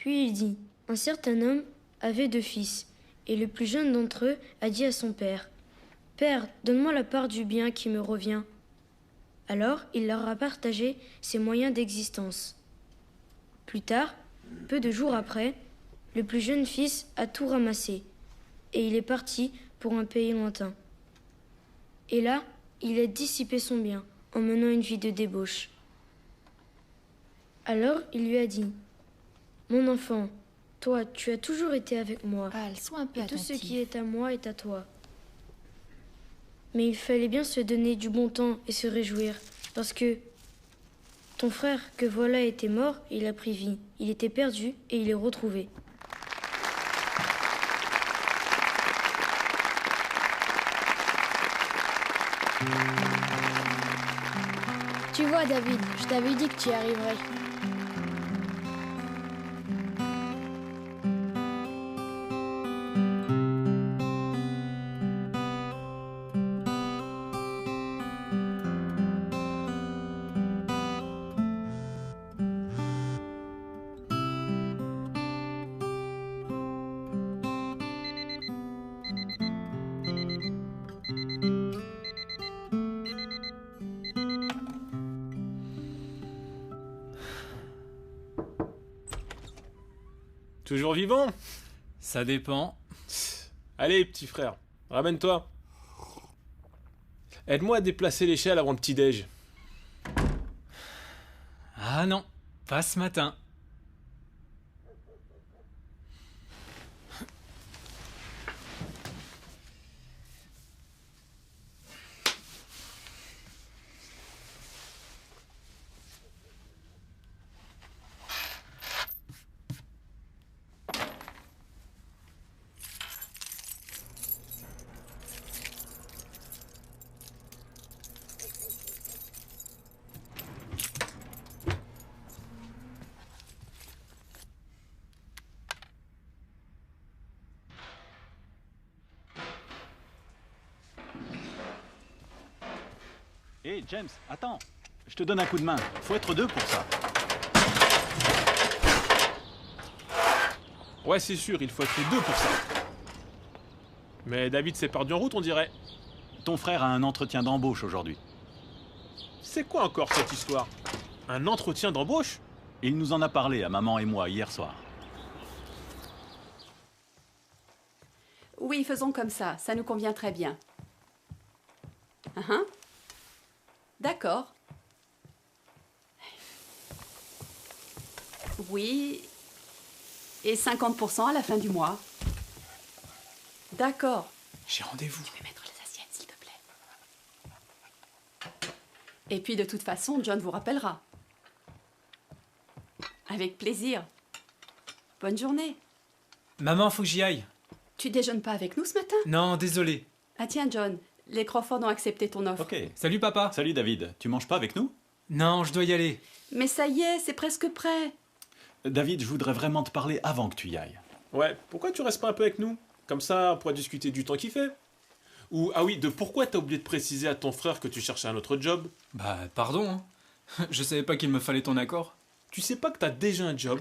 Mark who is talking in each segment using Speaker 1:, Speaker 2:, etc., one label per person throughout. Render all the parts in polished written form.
Speaker 1: Puis il dit, un certain homme avait 2 fils, et le plus jeune d'entre eux a dit à son père, « Père, donne-moi la part du bien qui me revient. » Alors il leur a partagé ses moyens d'existence. Plus tard, peu de jours après, le plus jeune fils a tout ramassé, et il est parti pour un pays lointain. Et là, il a dissipé son bien, en menant une vie de débauche. Alors il lui a dit, « Mon enfant, toi, tu as toujours été avec moi,
Speaker 2: Sois un peu
Speaker 1: et tout ce
Speaker 2: attentive.
Speaker 1: qui est à moi est à toi. » Mais il fallait bien se donner du bon temps et se réjouir, parce que ton frère que voilà était mort, il a pris vie. Il était perdu et il est retrouvé.
Speaker 3: Tu vois, David, je t'avais dit que tu y arriverais.
Speaker 4: Toujours vivant?
Speaker 5: Ça dépend.
Speaker 4: Allez, petit frère, ramène-toi. Aide-moi à déplacer l'échelle avant le petit-déj.
Speaker 5: Ah non, pas ce matin.
Speaker 6: Hé, James, attends. Je te donne un coup de main. Faut être 2 pour ça.
Speaker 4: Ouais, c'est sûr, il faut être 2 pour ça. Mais David s'est perdu en route, on dirait.
Speaker 6: Ton frère a un entretien d'embauche aujourd'hui.
Speaker 4: C'est quoi encore cette histoire? Un entretien d'embauche?
Speaker 6: Il nous en a parlé à maman et moi hier soir.
Speaker 2: Oui, faisons comme ça nous convient très bien. D'accord. Oui. Et 50% à la fin du mois. D'accord.
Speaker 5: J'ai rendez-vous.
Speaker 2: Tu peux mettre les assiettes, s'il te plaît. Et puis, de toute façon, John vous rappellera. Avec plaisir. Bonne journée.
Speaker 5: Maman, faut que j'y aille.
Speaker 2: Tu déjeunes pas avec nous ce matin?
Speaker 5: Non, désolé.
Speaker 2: Ah tiens, John, les Crawford ont accepté ton offre.
Speaker 6: Ok.
Speaker 5: Salut papa.
Speaker 6: Salut David, tu manges pas avec nous?
Speaker 5: Non, je dois y aller.
Speaker 2: Mais ça y est, c'est presque prêt.
Speaker 6: David, je voudrais vraiment te parler avant que tu y ailles.
Speaker 4: Ouais, pourquoi tu restes pas un peu avec nous? Comme ça, on pourra discuter du temps qu'il fait. Ou, ah oui, de pourquoi t'as oublié de préciser à ton frère que tu cherchais un autre job?
Speaker 5: Bah, pardon. Hein. Je savais pas qu'il me fallait ton accord.
Speaker 4: Tu sais pas que t'as déjà un job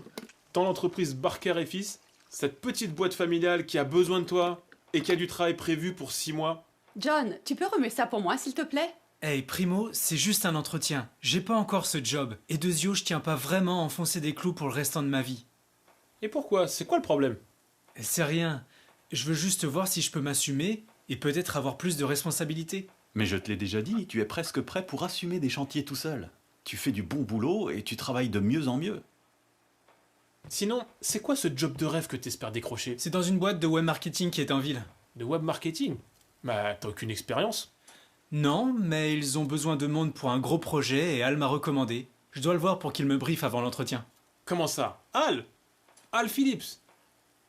Speaker 4: dans l'entreprise Barker et Fils, cette petite boîte familiale qui a besoin de toi et qui a du travail prévu pour 6 mois?
Speaker 2: John, tu peux remuer ça pour moi, s'il te plaît?
Speaker 5: Hey, Primo, c'est juste un entretien. J'ai pas encore ce job. Et Dezio, je tiens pas vraiment à enfoncer des clous pour le restant de ma vie.
Speaker 4: Et pourquoi? C'est quoi le problème?
Speaker 5: C'est rien. Je veux juste voir si je peux m'assumer et peut-être avoir plus de responsabilités.
Speaker 6: Mais je te l'ai déjà dit, tu es presque prêt pour assumer des chantiers tout seul. Tu fais du bon boulot et tu travailles de mieux en mieux.
Speaker 4: Sinon, c'est quoi ce job de rêve que t'espères décrocher?
Speaker 5: C'est dans une boîte de web marketing qui est en ville.
Speaker 4: De web marketing? Bah, t'as aucune expérience.
Speaker 5: Non, mais ils ont besoin de monde pour un gros projet et Al m'a recommandé. Je dois le voir pour qu'il me briefe avant l'entretien.
Speaker 4: Comment ça? Al? Al Phillips?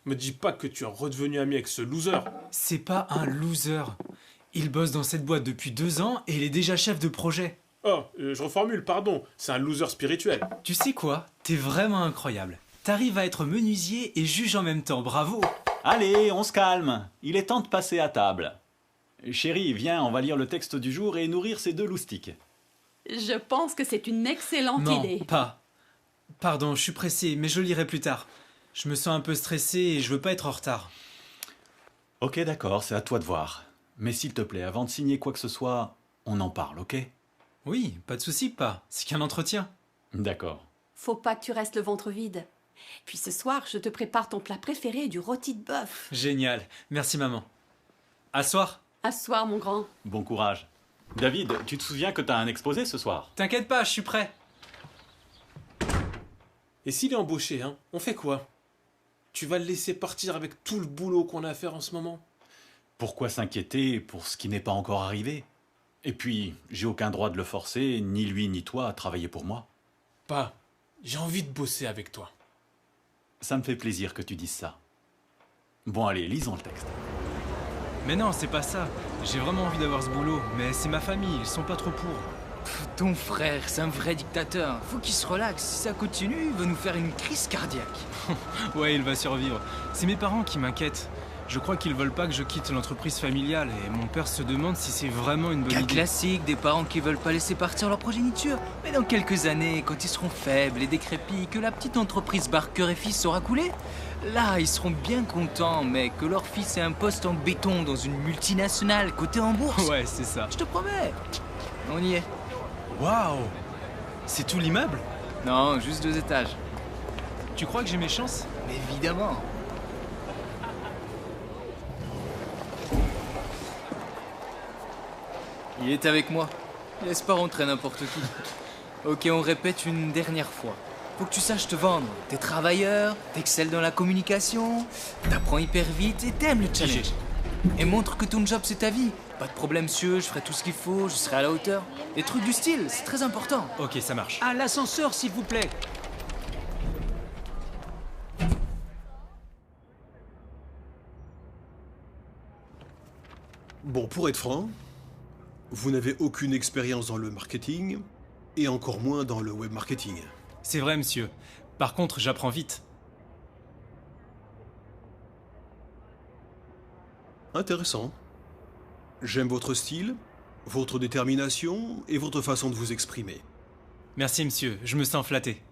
Speaker 4: Me dis pas que tu es redevenu ami avec ce loser.
Speaker 5: C'est pas un loser. Il bosse dans cette boîte depuis 2 ans et il est déjà chef de projet.
Speaker 4: Oh, je reformule, pardon. C'est un loser spirituel.
Speaker 5: Tu sais quoi? T'es vraiment incroyable. T'arrives à être menuisier et juge en même temps, bravo!
Speaker 6: Allez, on se calme. Il est temps de passer à table. Chérie, viens, on va lire le texte du jour et nourrir ces 2 loustiques.
Speaker 2: Je pense que c'est une excellente
Speaker 5: Non,
Speaker 2: idée.
Speaker 5: pas. Pardon, je suis pressé, mais je lirai plus tard. Je me sens un peu stressé et je veux pas être en retard.
Speaker 6: Ok, d'accord, c'est à toi de voir. Mais s'il te plaît, avant de signer quoi que ce soit, on en parle, ok?
Speaker 5: Oui, pas de souci, pas. C'est qu'un entretien.
Speaker 6: D'accord.
Speaker 2: Faut pas que tu restes le ventre vide. Puis ce soir, je te prépare ton plat préféré, du rôti de bœuf.
Speaker 5: Génial. Merci, maman. À soir.
Speaker 2: À ce soir, mon grand.
Speaker 6: Bon courage. David, tu te souviens que t'as un exposé ce soir?
Speaker 5: T'inquiète pas, je suis prêt.
Speaker 4: Et s'il est embauché, hein, on fait quoi? Tu vas le laisser partir avec tout le boulot qu'on a à faire en ce moment?
Speaker 6: Pourquoi s'inquiéter pour ce qui n'est pas encore arrivé? Et puis, j'ai aucun droit de le forcer, ni lui ni toi, à travailler pour moi.
Speaker 4: Pas. J'ai envie de bosser avec toi.
Speaker 6: Ça me fait plaisir que tu dises ça. Bon allez, lisons le texte.
Speaker 5: Mais non, c'est pas ça. J'ai vraiment envie d'avoir ce boulot, mais c'est ma famille, ils sont pas trop pour.
Speaker 7: Ton frère, c'est un vrai dictateur. Faut qu'il se relaxe. Si ça continue, il va nous faire une crise cardiaque.
Speaker 5: Ouais, il va survivre. C'est mes parents qui m'inquiètent. Je crois qu'ils veulent pas que je quitte l'entreprise familiale et mon père se demande si c'est vraiment une bonne
Speaker 7: Cas
Speaker 5: idée.
Speaker 7: classique des parents qui veulent pas laisser partir leur progéniture. Mais dans quelques années, quand ils seront faibles et décrépits, que la petite entreprise Barker et Fils aura coulé, là, ils seront bien contents, mais que leur fils ait un poste en béton dans une multinationale cotée en bourse.
Speaker 5: Ouais, c'est ça.
Speaker 7: Je te promets. On y est.
Speaker 5: Waouh! C'est tout l'immeuble?
Speaker 7: Non, juste 2 étages.
Speaker 5: Tu crois que j'ai mes chances?
Speaker 7: Mais évidemment. Il est avec moi. Laisse pas rentrer n'importe qui. Ok, on répète une dernière fois. Faut que tu saches te vendre. T'es travailleur, t'excelles dans la communication, t'apprends hyper vite et t'aimes le challenge. Et montre que ton job c'est ta vie. Pas de problème, monsieur, je ferai tout ce qu'il faut, je serai à la hauteur. Des trucs du style, c'est très important.
Speaker 5: Ok, ça marche.
Speaker 7: À l'ascenseur, s'il vous plaît.
Speaker 8: Bon, pour être franc, vous n'avez aucune expérience dans le marketing, et encore moins dans le web marketing.
Speaker 5: C'est vrai, monsieur. Par contre, j'apprends vite.
Speaker 8: Intéressant. J'aime votre style, votre détermination et votre façon de vous exprimer.
Speaker 5: Merci, monsieur. Je me sens flatté.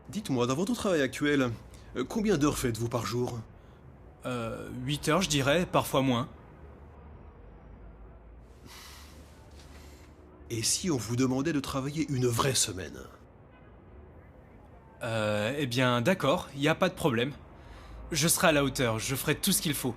Speaker 8: Dites-moi, dans votre travail actuel, combien d'heures faites-vous par jour?
Speaker 5: 8 heures, je dirais, parfois moins.
Speaker 8: Et si on vous demandait de travailler une vraie semaine?
Speaker 5: Eh bien, d'accord, y a pas de problème. Je serai à la hauteur, je ferai tout ce qu'il faut.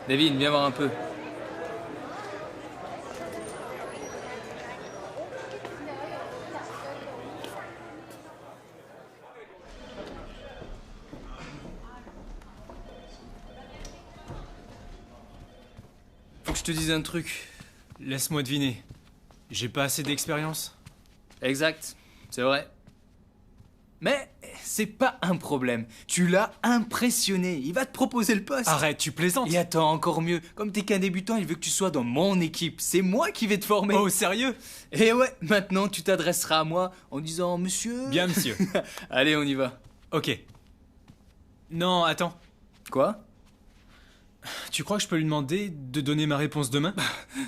Speaker 7: David, viens voir un peu. Faut que je te dise un truc.
Speaker 5: Laisse-moi deviner. J'ai pas assez d'expérience?
Speaker 7: Exact, c'est vrai. Mais c'est pas un problème. Tu l'as impressionné. Il va te proposer le poste.
Speaker 5: Arrête, tu plaisantes?
Speaker 7: Et attends, encore mieux. Comme t'es qu'un débutant, il veut que tu sois dans mon équipe. C'est moi qui vais te former.
Speaker 5: Oh, sérieux?
Speaker 7: Et ouais, maintenant tu t'adresseras à moi en disant monsieur.
Speaker 5: Bien, monsieur.
Speaker 7: Allez, on y va.
Speaker 5: Ok. Non, attends.
Speaker 7: Quoi?
Speaker 5: Tu crois que je peux lui demander de donner ma réponse demain?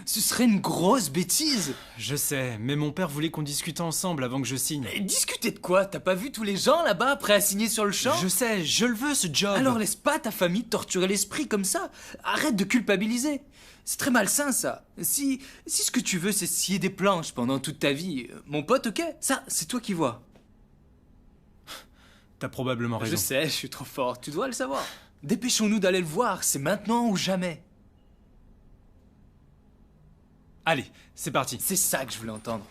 Speaker 7: Ce serait une grosse bêtise.
Speaker 5: Je sais, mais mon père voulait qu'on discute ensemble avant que je signe.
Speaker 7: Et discuter de quoi? T'as pas vu tous les gens là-bas prêts à signer sur le champ?
Speaker 5: Je sais, je le veux ce job.
Speaker 7: Alors laisse pas ta famille torturer l'esprit comme ça. Arrête de culpabiliser. C'est très malsain ça. Si ce que tu veux c'est scier des planches pendant toute ta vie, mon pote, ok? Ça, c'est toi qui vois.
Speaker 5: T'as probablement raison.
Speaker 7: Je sais, je suis trop fort, tu dois le savoir. Dépêchons-nous d'aller le voir, c'est maintenant ou jamais.
Speaker 5: Allez, c'est parti.
Speaker 7: C'est ça que je voulais entendre.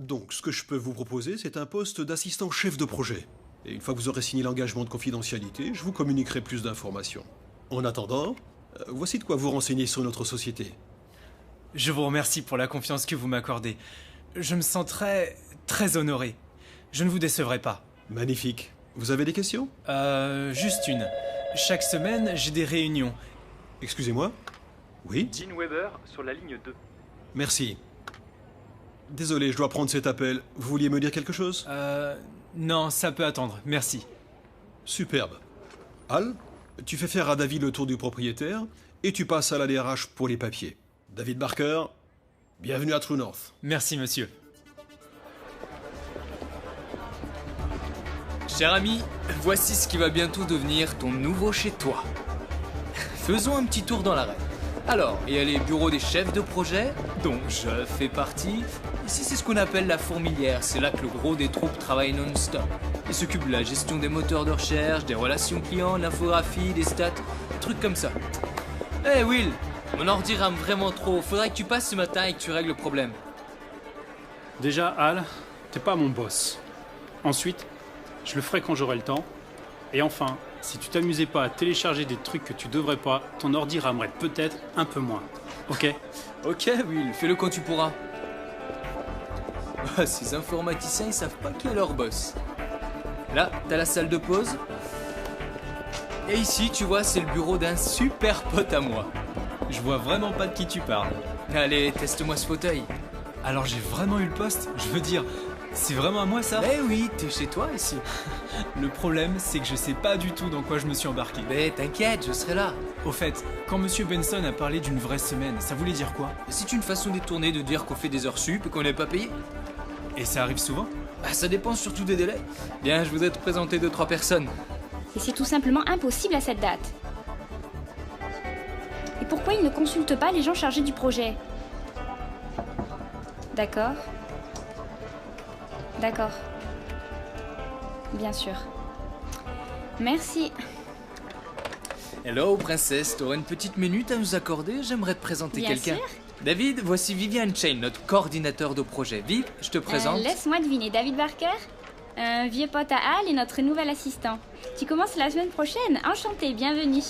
Speaker 8: Donc, ce que je peux vous proposer, c'est un poste d'assistant chef de projet. Et une fois que vous aurez signé l'engagement de confidentialité, je vous communiquerai plus d'informations. En attendant, voici de quoi vous renseigner sur notre société.
Speaker 5: Je vous remercie pour la confiance que vous m'accordez. Je me sens très honoré. Je ne vous décevrai pas.
Speaker 8: Magnifique. Vous avez des questions?
Speaker 5: Juste une. Chaque semaine, j'ai des réunions.
Speaker 8: Excusez-moi? Oui?
Speaker 5: Dean Weber, sur la ligne 2.
Speaker 8: Merci. Désolé, je dois prendre cet appel. Vous vouliez me dire quelque chose?
Speaker 5: Non, ça peut attendre. Merci.
Speaker 8: Superbe. Al, tu fais faire à David le tour du propriétaire et tu passes à la DRH pour les papiers. David Barker, bienvenue à True North.
Speaker 5: Merci, monsieur.
Speaker 7: Cher ami, voici ce qui va bientôt devenir ton nouveau chez toi. Faisons un petit tour dans l'arène. Alors, il y a les bureaux des chefs de projet, dont je fais partie. Ici, c'est ce qu'on appelle la fourmilière. C'est là que le gros des troupes travaille non-stop. Ils s'occupent de la gestion des moteurs de recherche, des relations clients, de l'infographie, des stats, des trucs comme ça. Hey Will, mon ordi rame vraiment trop. Faudrait que tu passes ce matin et que tu règles le problème.
Speaker 9: Déjà, Al, t'es pas mon boss. Ensuite, je le ferai quand j'aurai le temps. Et enfin, si tu t'amusais pas à télécharger des trucs que tu devrais pas, ton ordi ramerait peut-être un peu moins. Ok?
Speaker 7: Ok Will, fais-le quand tu pourras. Ah, ces informaticiens, ils savent pas qui est leur boss. Là, t'as la salle de pause. Et ici, tu vois, c'est le bureau d'un super pote à moi.
Speaker 5: Je vois vraiment pas de qui tu parles.
Speaker 7: Allez, teste-moi ce fauteuil.
Speaker 5: Alors j'ai vraiment eu le poste? Je veux dire, c'est vraiment à moi ça?
Speaker 7: Eh oui, t'es chez toi ici.
Speaker 5: Le problème, c'est que je sais pas du tout dans quoi je me suis embarqué.
Speaker 7: Mais t'inquiète, je serai là.
Speaker 5: Au fait, quand Monsieur Benson a parlé d'une vraie semaine, ça voulait dire quoi?
Speaker 7: C'est une façon détournée de dire qu'on fait des heures sup et qu'on n'est pas payé.
Speaker 5: Et ça arrive souvent?
Speaker 7: Bah, ça dépend surtout des délais. Bien, je vous ai présenté 2-3 personnes.
Speaker 10: Et c'est tout simplement impossible à cette date. Et pourquoi ils ne consultent pas les gens chargés du projet? D'accord. D'accord. Bien sûr. Merci.
Speaker 7: Hello, princesse, t'aurais une petite minute à nous accorder? J'aimerais te présenter
Speaker 10: Bien
Speaker 7: quelqu'un.
Speaker 10: sûr.
Speaker 7: David, voici Vivian Chain, notre coordinateur de projet. Viv, je te présente.
Speaker 10: Laisse-moi deviner, David Barker, un vieux pote à Al et notre nouvel assistant. Tu commences la semaine prochaine. Enchanté, bienvenue.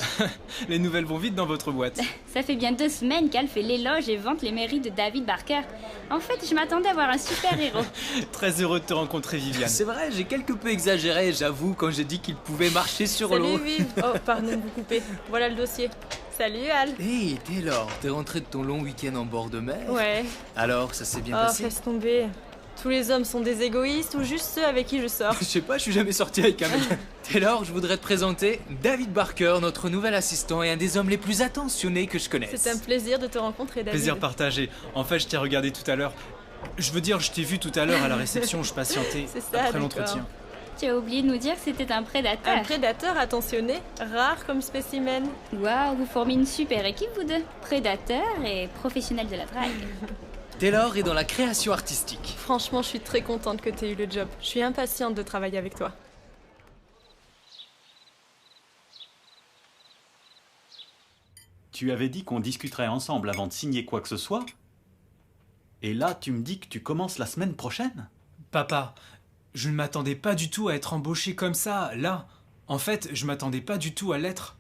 Speaker 5: Les nouvelles vont vite dans votre boîte.
Speaker 10: Ça fait bien 2 semaines qu'Al fait l'éloge et vante les mérites de David Barker. En fait, je m'attendais à voir un super héros.
Speaker 5: Très heureux de te rencontrer, Viviane.
Speaker 7: C'est vrai, j'ai quelque peu exagéré, j'avoue, quand j'ai dit qu'il pouvait marcher sur l'eau.
Speaker 11: Salut Viv. Oh, pardon de vous couper. Voilà le dossier. Salut Al.
Speaker 7: Hey, Taylor, t'es rentré de ton long week-end en bord de mer?
Speaker 11: Ouais.
Speaker 7: Alors, ça s'est bien
Speaker 11: Oh,
Speaker 7: passé?
Speaker 11: laisse tomber. Tous les hommes sont des égoïstes ou juste ceux avec qui je sors?
Speaker 7: Je sais pas, je suis jamais sorti avec un mec. Taylor, je voudrais te présenter David Barker, notre nouvel assistant et un des hommes les plus attentionnés que je connaisse.
Speaker 11: C'est un plaisir de te rencontrer, David.
Speaker 5: Plaisir partagé. En fait, je t'ai regardé tout à l'heure. Je veux dire, je t'ai vu tout à l'heure à la réception, je patientais
Speaker 11: C'est ça,
Speaker 5: après
Speaker 11: d'accord.
Speaker 5: l'entretien.
Speaker 10: Tu as oublié de nous dire que c'était un prédateur.
Speaker 11: Un prédateur attentionné, rare comme spécimen.
Speaker 10: Waouh, vous formez une super équipe, vous deux. Prédateur et professionnel de la drague.
Speaker 7: Taylor est dans la création artistique.
Speaker 11: Franchement, je suis très contente que tu aies eu le job. Je suis impatiente de travailler avec toi.
Speaker 6: Tu avais dit qu'on discuterait ensemble avant de signer quoi que ce soit? Et là, tu me dis que tu commences la semaine prochaine?
Speaker 5: Papa, je ne m'attendais pas du tout à être embauché comme ça, là. En fait, je m'attendais pas du tout à l'être.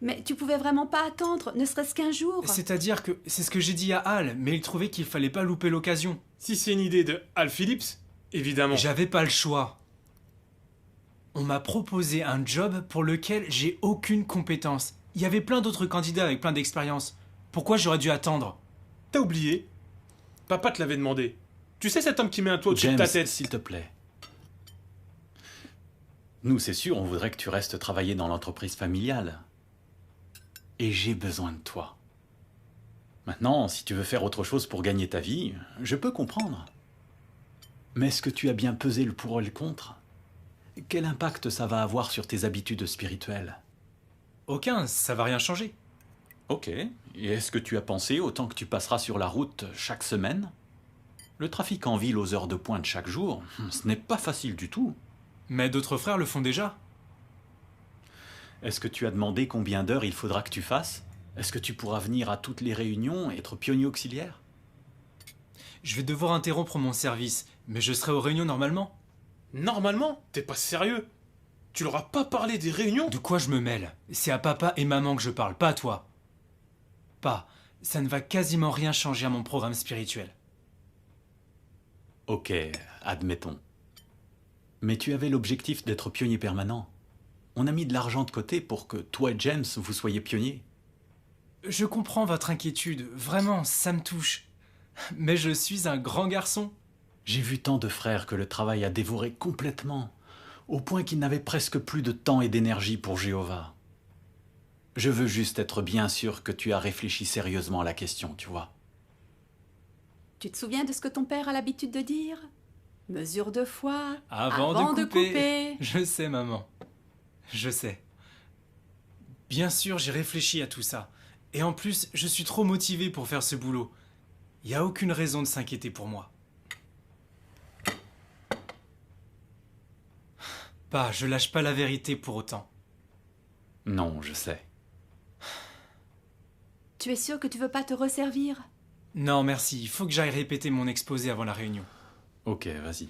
Speaker 2: Mais tu pouvais vraiment pas attendre, ne serait-ce qu'un jour.
Speaker 5: C'est-à-dire que c'est ce que j'ai dit à Al, mais il trouvait qu'il fallait pas louper l'occasion.
Speaker 4: Si c'est une idée de Al Phillips, évidemment.
Speaker 5: J'avais pas le choix. On m'a proposé un job pour lequel j'ai aucune compétence. Il y avait plein d'autres candidats avec plein d'expérience. Pourquoi j'aurais dû attendre?
Speaker 4: T'as oublié? Papa te l'avait demandé. Tu sais cet homme qui met un toit au-dessus de
Speaker 6: James,
Speaker 4: ta tête?
Speaker 6: s'il te plaît. Nous, c'est sûr, on voudrait que tu restes travailler dans l'entreprise familiale. Et j'ai besoin de toi. Maintenant, si tu veux faire autre chose pour gagner ta vie, je peux comprendre. Mais est-ce que tu as bien pesé le pour et le contre? Quel impact ça va avoir sur tes habitudes spirituelles?
Speaker 5: Aucun, ça va rien changer.
Speaker 6: Ok. Et est-ce que tu as pensé au temps que tu passeras sur la route chaque semaine? Le trafic en ville aux heures de pointe chaque jour, ce n'est pas facile du tout.
Speaker 5: Mais d'autres frères le font déjà.
Speaker 6: Est-ce que tu as demandé combien d'heures il faudra que tu fasses? Est-ce que tu pourras venir à toutes les réunions et être pionnier auxiliaire?
Speaker 5: Je vais devoir interrompre mon service, mais je serai aux réunions normalement.
Speaker 4: Normalement? T'es pas sérieux? Tu leur as pas parlé des réunions?
Speaker 5: De quoi je me mêle? C'est à papa et maman que je parle, pas à toi. Pas, ça ne va quasiment rien changer à mon programme spirituel.
Speaker 6: Ok, admettons. Mais tu avais l'objectif d'être pionnier permanent. On a mis de l'argent de côté pour que toi et James, vous soyez pionniers.
Speaker 5: Je comprends votre inquiétude, vraiment, ça me touche. Mais je suis un grand garçon.
Speaker 6: J'ai vu tant de frères que le travail a dévoré complètement, au point qu'ils n'avaient presque plus de temps et d'énergie pour Jéhovah. Je veux juste être bien sûr que tu as réfléchi sérieusement à la question, tu vois.
Speaker 2: Tu te souviens de ce que ton père a l'habitude de dire? Mesure de foi
Speaker 5: Avant de couper. Je sais, maman. Je sais. Bien sûr, j'ai réfléchi à tout ça. Et en plus, je suis trop motivé pour faire ce boulot. Il n'y a aucune raison de s'inquiéter pour moi. Pas, je lâche pas la vérité pour autant.
Speaker 6: Non, je sais.
Speaker 2: Tu es sûr que tu veux pas te resservir?
Speaker 5: Non, merci. Il faut que j'aille répéter mon exposé avant la réunion.
Speaker 6: Ok, vas-y.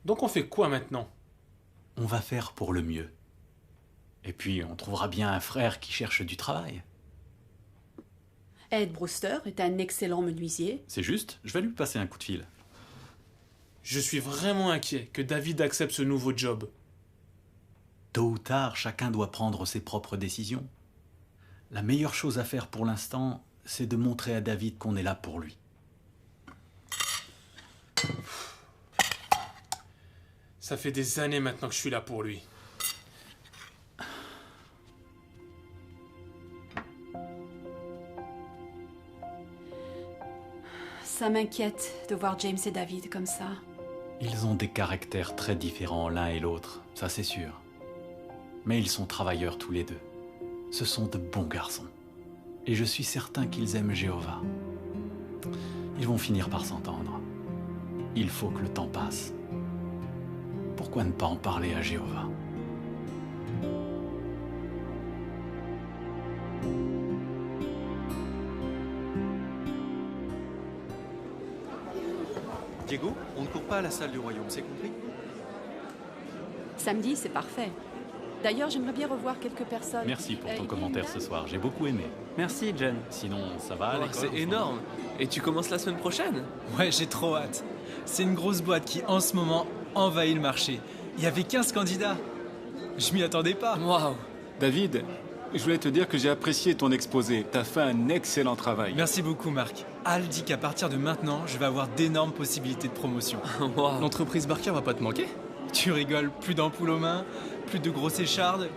Speaker 4: Donc on fait quoi maintenant?
Speaker 6: On va faire pour le mieux. Et puis, on trouvera bien un frère qui cherche du travail.
Speaker 2: Ed Brewster est un excellent menuisier.
Speaker 6: C'est juste, je vais lui passer un coup de fil.
Speaker 4: Je suis vraiment inquiet que David accepte ce nouveau job.
Speaker 6: Tôt ou tard, chacun doit prendre ses propres décisions. La meilleure chose à faire pour l'instant, c'est de montrer à David qu'on est là pour lui.
Speaker 4: Ça fait des années maintenant que je suis là pour lui.
Speaker 2: Ça m'inquiète de voir James et David comme ça.
Speaker 6: Ils ont des caractères très différents l'un et l'autre, ça c'est sûr. Mais ils sont travailleurs tous les deux. Ce sont de bons garçons. Et je suis certain qu'ils aiment Jéhovah. Ils vont finir par s'entendre. Il faut que le temps passe. Pourquoi ne pas en parler à Jéhovah?
Speaker 12: Diego, on ne court pas à la salle du royaume, c'est compris?
Speaker 2: Samedi, c'est parfait. D'ailleurs, j'aimerais bien revoir quelques personnes.
Speaker 6: Merci pour ton commentaire ce soir, j'ai beaucoup aimé.
Speaker 12: Merci, Jen.
Speaker 6: Sinon, ça va à l'école?
Speaker 12: C'est énorme. Et tu commences la semaine prochaine?
Speaker 5: Ouais, j'ai trop hâte. C'est une grosse boîte qui, en ce moment, envahit le marché. Il y avait 15 candidats. Je m'y attendais pas.
Speaker 12: Waouh.
Speaker 9: David, je voulais te dire que j'ai apprécié ton exposé. T'as fait un excellent travail.
Speaker 5: Merci beaucoup, Marc. Al dit qu'à partir de maintenant, je vais avoir d'énormes possibilités de promotion.
Speaker 12: Wow. L'entreprise Barker va pas te manquer?
Speaker 5: Tu rigoles, plus d'ampoules aux mains, plus de grosses échardes,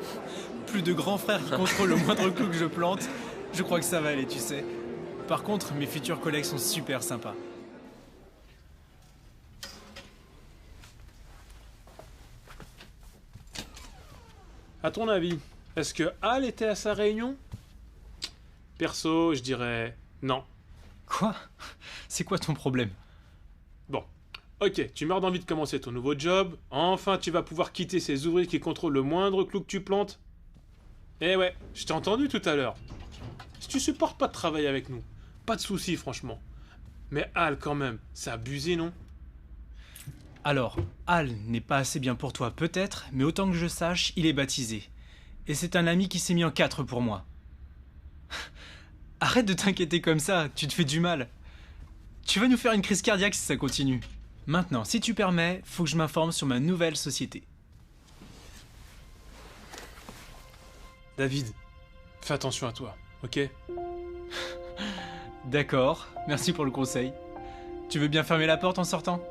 Speaker 5: plus de grands frères qui contrôlent le moindre clou que je plante. Je crois que ça va aller, tu sais. Par contre, mes futurs collègues sont super sympas.
Speaker 4: À ton avis, est-ce que Al était à sa réunion? Perso, je dirais non.
Speaker 5: Quoi? C'est quoi ton problème?
Speaker 4: Bon, ok, tu meurs d'envie de commencer ton nouveau job. Enfin, tu vas pouvoir quitter ces ouvriers qui contrôlent le moindre clou que tu plantes. Eh ouais, je t'ai entendu tout à l'heure. Si tu supportes pas de travailler avec nous, pas de soucis franchement. Mais Al quand même, c'est abusé, non?
Speaker 5: Alors, Al n'est pas assez bien pour toi peut-être, mais autant que je sache, il est baptisé. Et c'est un ami qui s'est mis en 4 pour moi. Arrête de t'inquiéter comme ça, tu te fais du mal. Tu vas nous faire une crise cardiaque si ça continue. Maintenant, si tu permets, faut que je m'informe sur ma nouvelle société.
Speaker 4: David, fais attention à toi, ok?
Speaker 5: D'accord, merci pour le conseil. Tu veux bien fermer la porte en sortant?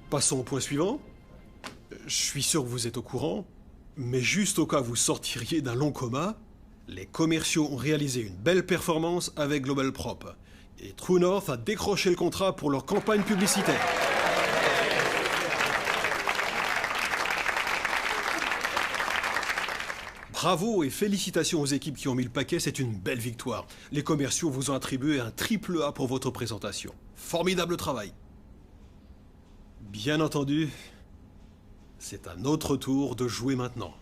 Speaker 8: Passons au point suivant. Je suis sûr que vous êtes au courant, mais juste au cas où vous sortiriez d'un long coma, les commerciaux ont réalisé une belle performance avec Global Prop. Et True North a décroché le contrat pour leur campagne publicitaire. Bravo et félicitations aux équipes qui ont mis le paquet, c'est une belle victoire. Les commerciaux vous ont attribué un triple A pour votre présentation. Formidable travail. Bien entendu, c'est à notre tour de jouer maintenant.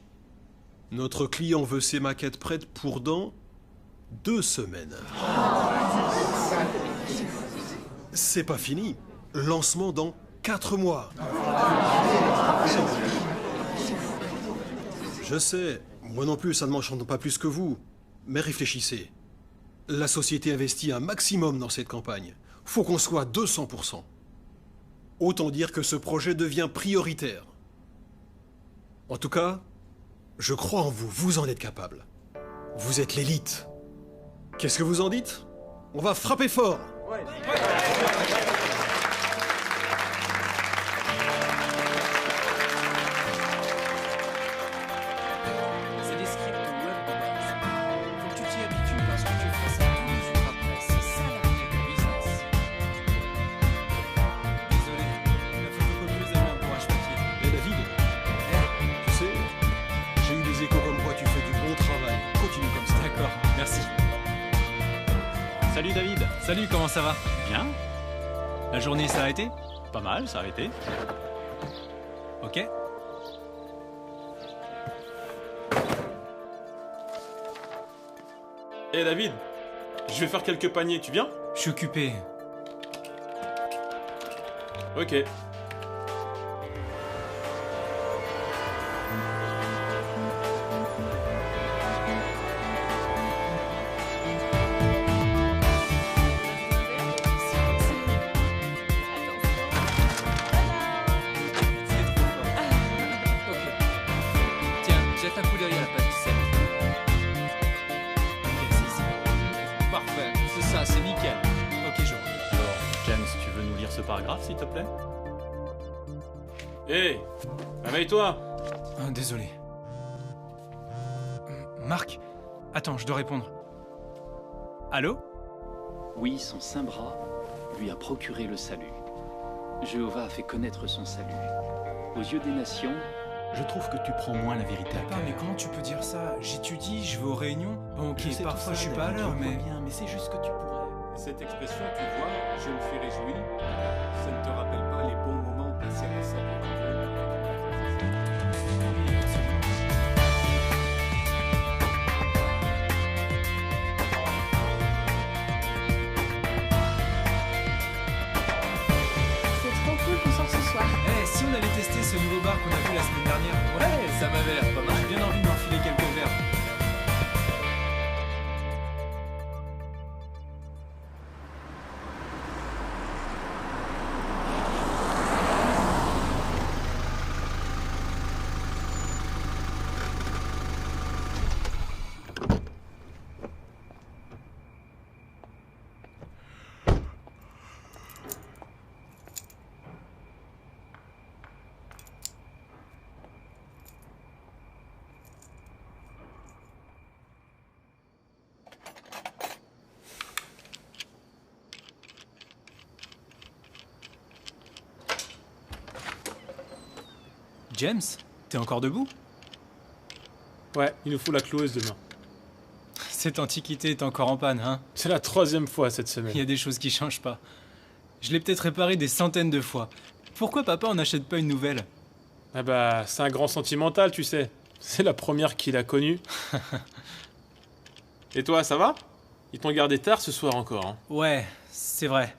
Speaker 8: Notre client veut ses maquettes prêtes pour dans 2 semaines. C'est pas fini. Lancement dans 4 mois. Je sais, moi non plus, ça ne m'enchante pas plus que vous. Mais réfléchissez. La société investit un maximum dans cette campagne. Faut qu'on soit 200%. Autant dire que ce projet devient prioritaire. En tout cas, je crois en vous, vous en êtes capable. Vous êtes l'élite. Qu'est-ce que vous en dites? On va frapper fort.
Speaker 5: C'est des scripts web de base. Faut que tu t'y habitues parce que tu feras ça tous les jours après. C'est ça la règle du business. Désolé, la photocopieuse a mis un bourrage papier.
Speaker 8: Et David, tu sais, j'ai eu des échos comme quoi tu fais du bon travail. Continue comme ça.
Speaker 5: D'accord, merci.
Speaker 6: Salut David.
Speaker 5: Salut, comment ça va?
Speaker 6: Bien?
Speaker 5: La journée s'est arrêtée?
Speaker 6: Pas mal, ça a été.
Speaker 5: Ok.
Speaker 4: Hé David, je vais faire quelques paniers, tu viens?
Speaker 5: Je suis occupé.
Speaker 4: Ok.
Speaker 7: Tiens, jette un coup d'œil à la page 17. Ok, c'est ici. Parfait, c'est ça, c'est nickel.
Speaker 5: Ok, je vois.
Speaker 6: Alors, James, tu veux nous lire ce paragraphe, s'il te plaît?
Speaker 4: Hé, réveille-toi.
Speaker 5: Ah, désolé. Marc, attends, je dois répondre. Allô?
Speaker 13: Oui, son saint bras lui a procuré le salut. Jéhovah a fait connaître son salut. Aux yeux des nations,
Speaker 6: Je trouve que tu prends moins la vérité à
Speaker 5: Papa,
Speaker 6: cœur.
Speaker 5: mais comment tu peux dire ça? J'étudie, je vais aux réunions. Bon, ok,
Speaker 6: Je sais
Speaker 5: parfois
Speaker 6: tout ça,
Speaker 5: je suis pas à
Speaker 6: David,
Speaker 5: l'heure,
Speaker 6: je le
Speaker 5: mais...
Speaker 6: vois bien, mais c'est juste que tu pourrais...
Speaker 9: Cette expression, tu vois, je me suis réjoui. Ça ne te rappelle pas les bons moments passés récemment?
Speaker 10: C'est trop cool qu'on sort ce soir.
Speaker 5: Eh, si on allait tester ce nouveau bar qu'on a vu la semaine dernière?
Speaker 7: Ouais, ça m'avait l'air pas mal.
Speaker 5: J'ai bien envie de m'enfiler quelques verres. James, t'es encore debout?
Speaker 4: Ouais, il nous faut la cloueuse demain.
Speaker 5: Cette antiquité est encore en panne, hein?
Speaker 4: C'est la 3e fois cette
Speaker 5: Il y
Speaker 4: semaine.
Speaker 5: a des choses qui changent pas. Je l'ai peut-être réparé des centaines de fois. Pourquoi papa en n'achète pas une nouvelle?
Speaker 4: Ah bah, c'est un grand sentimental, tu sais. C'est la première qu'il a connue. Et toi, ça va? Ils t'ont gardé tard ce soir encore, hein.
Speaker 5: Ouais, c'est vrai.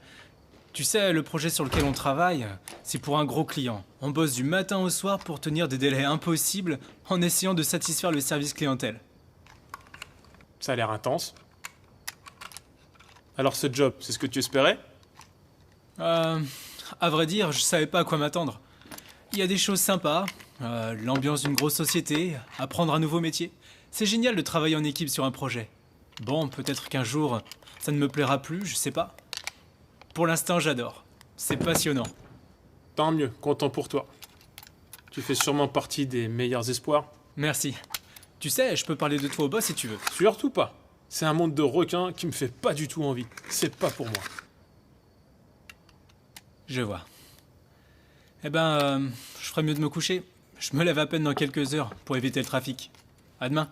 Speaker 5: Tu sais, le projet sur lequel on travaille, c'est pour un gros client. On bosse du matin au soir pour tenir des délais impossibles en essayant de satisfaire le service clientèle.
Speaker 4: Ça a l'air intense. Alors ce job, c'est ce que tu espérais?
Speaker 5: À vrai dire, je savais pas à quoi m'attendre. Il y a des choses sympas, l'ambiance d'une grosse société, apprendre un nouveau métier. C'est génial de travailler en équipe sur un projet. Bon, peut-être qu'un jour, ça ne me plaira plus, je sais pas. Pour l'instant, j'adore. C'est passionnant.
Speaker 4: Tant mieux, content pour toi. Tu fais sûrement partie des meilleurs espoirs.
Speaker 5: Merci. Tu sais, je peux parler de toi au boss si tu veux.
Speaker 4: Surtout pas. C'est un monde de requins qui me fait pas du tout envie. C'est pas pour moi.
Speaker 5: Je vois. Eh ben, je ferais mieux de me coucher. Je me lève à peine dans quelques heures pour éviter le trafic. À demain.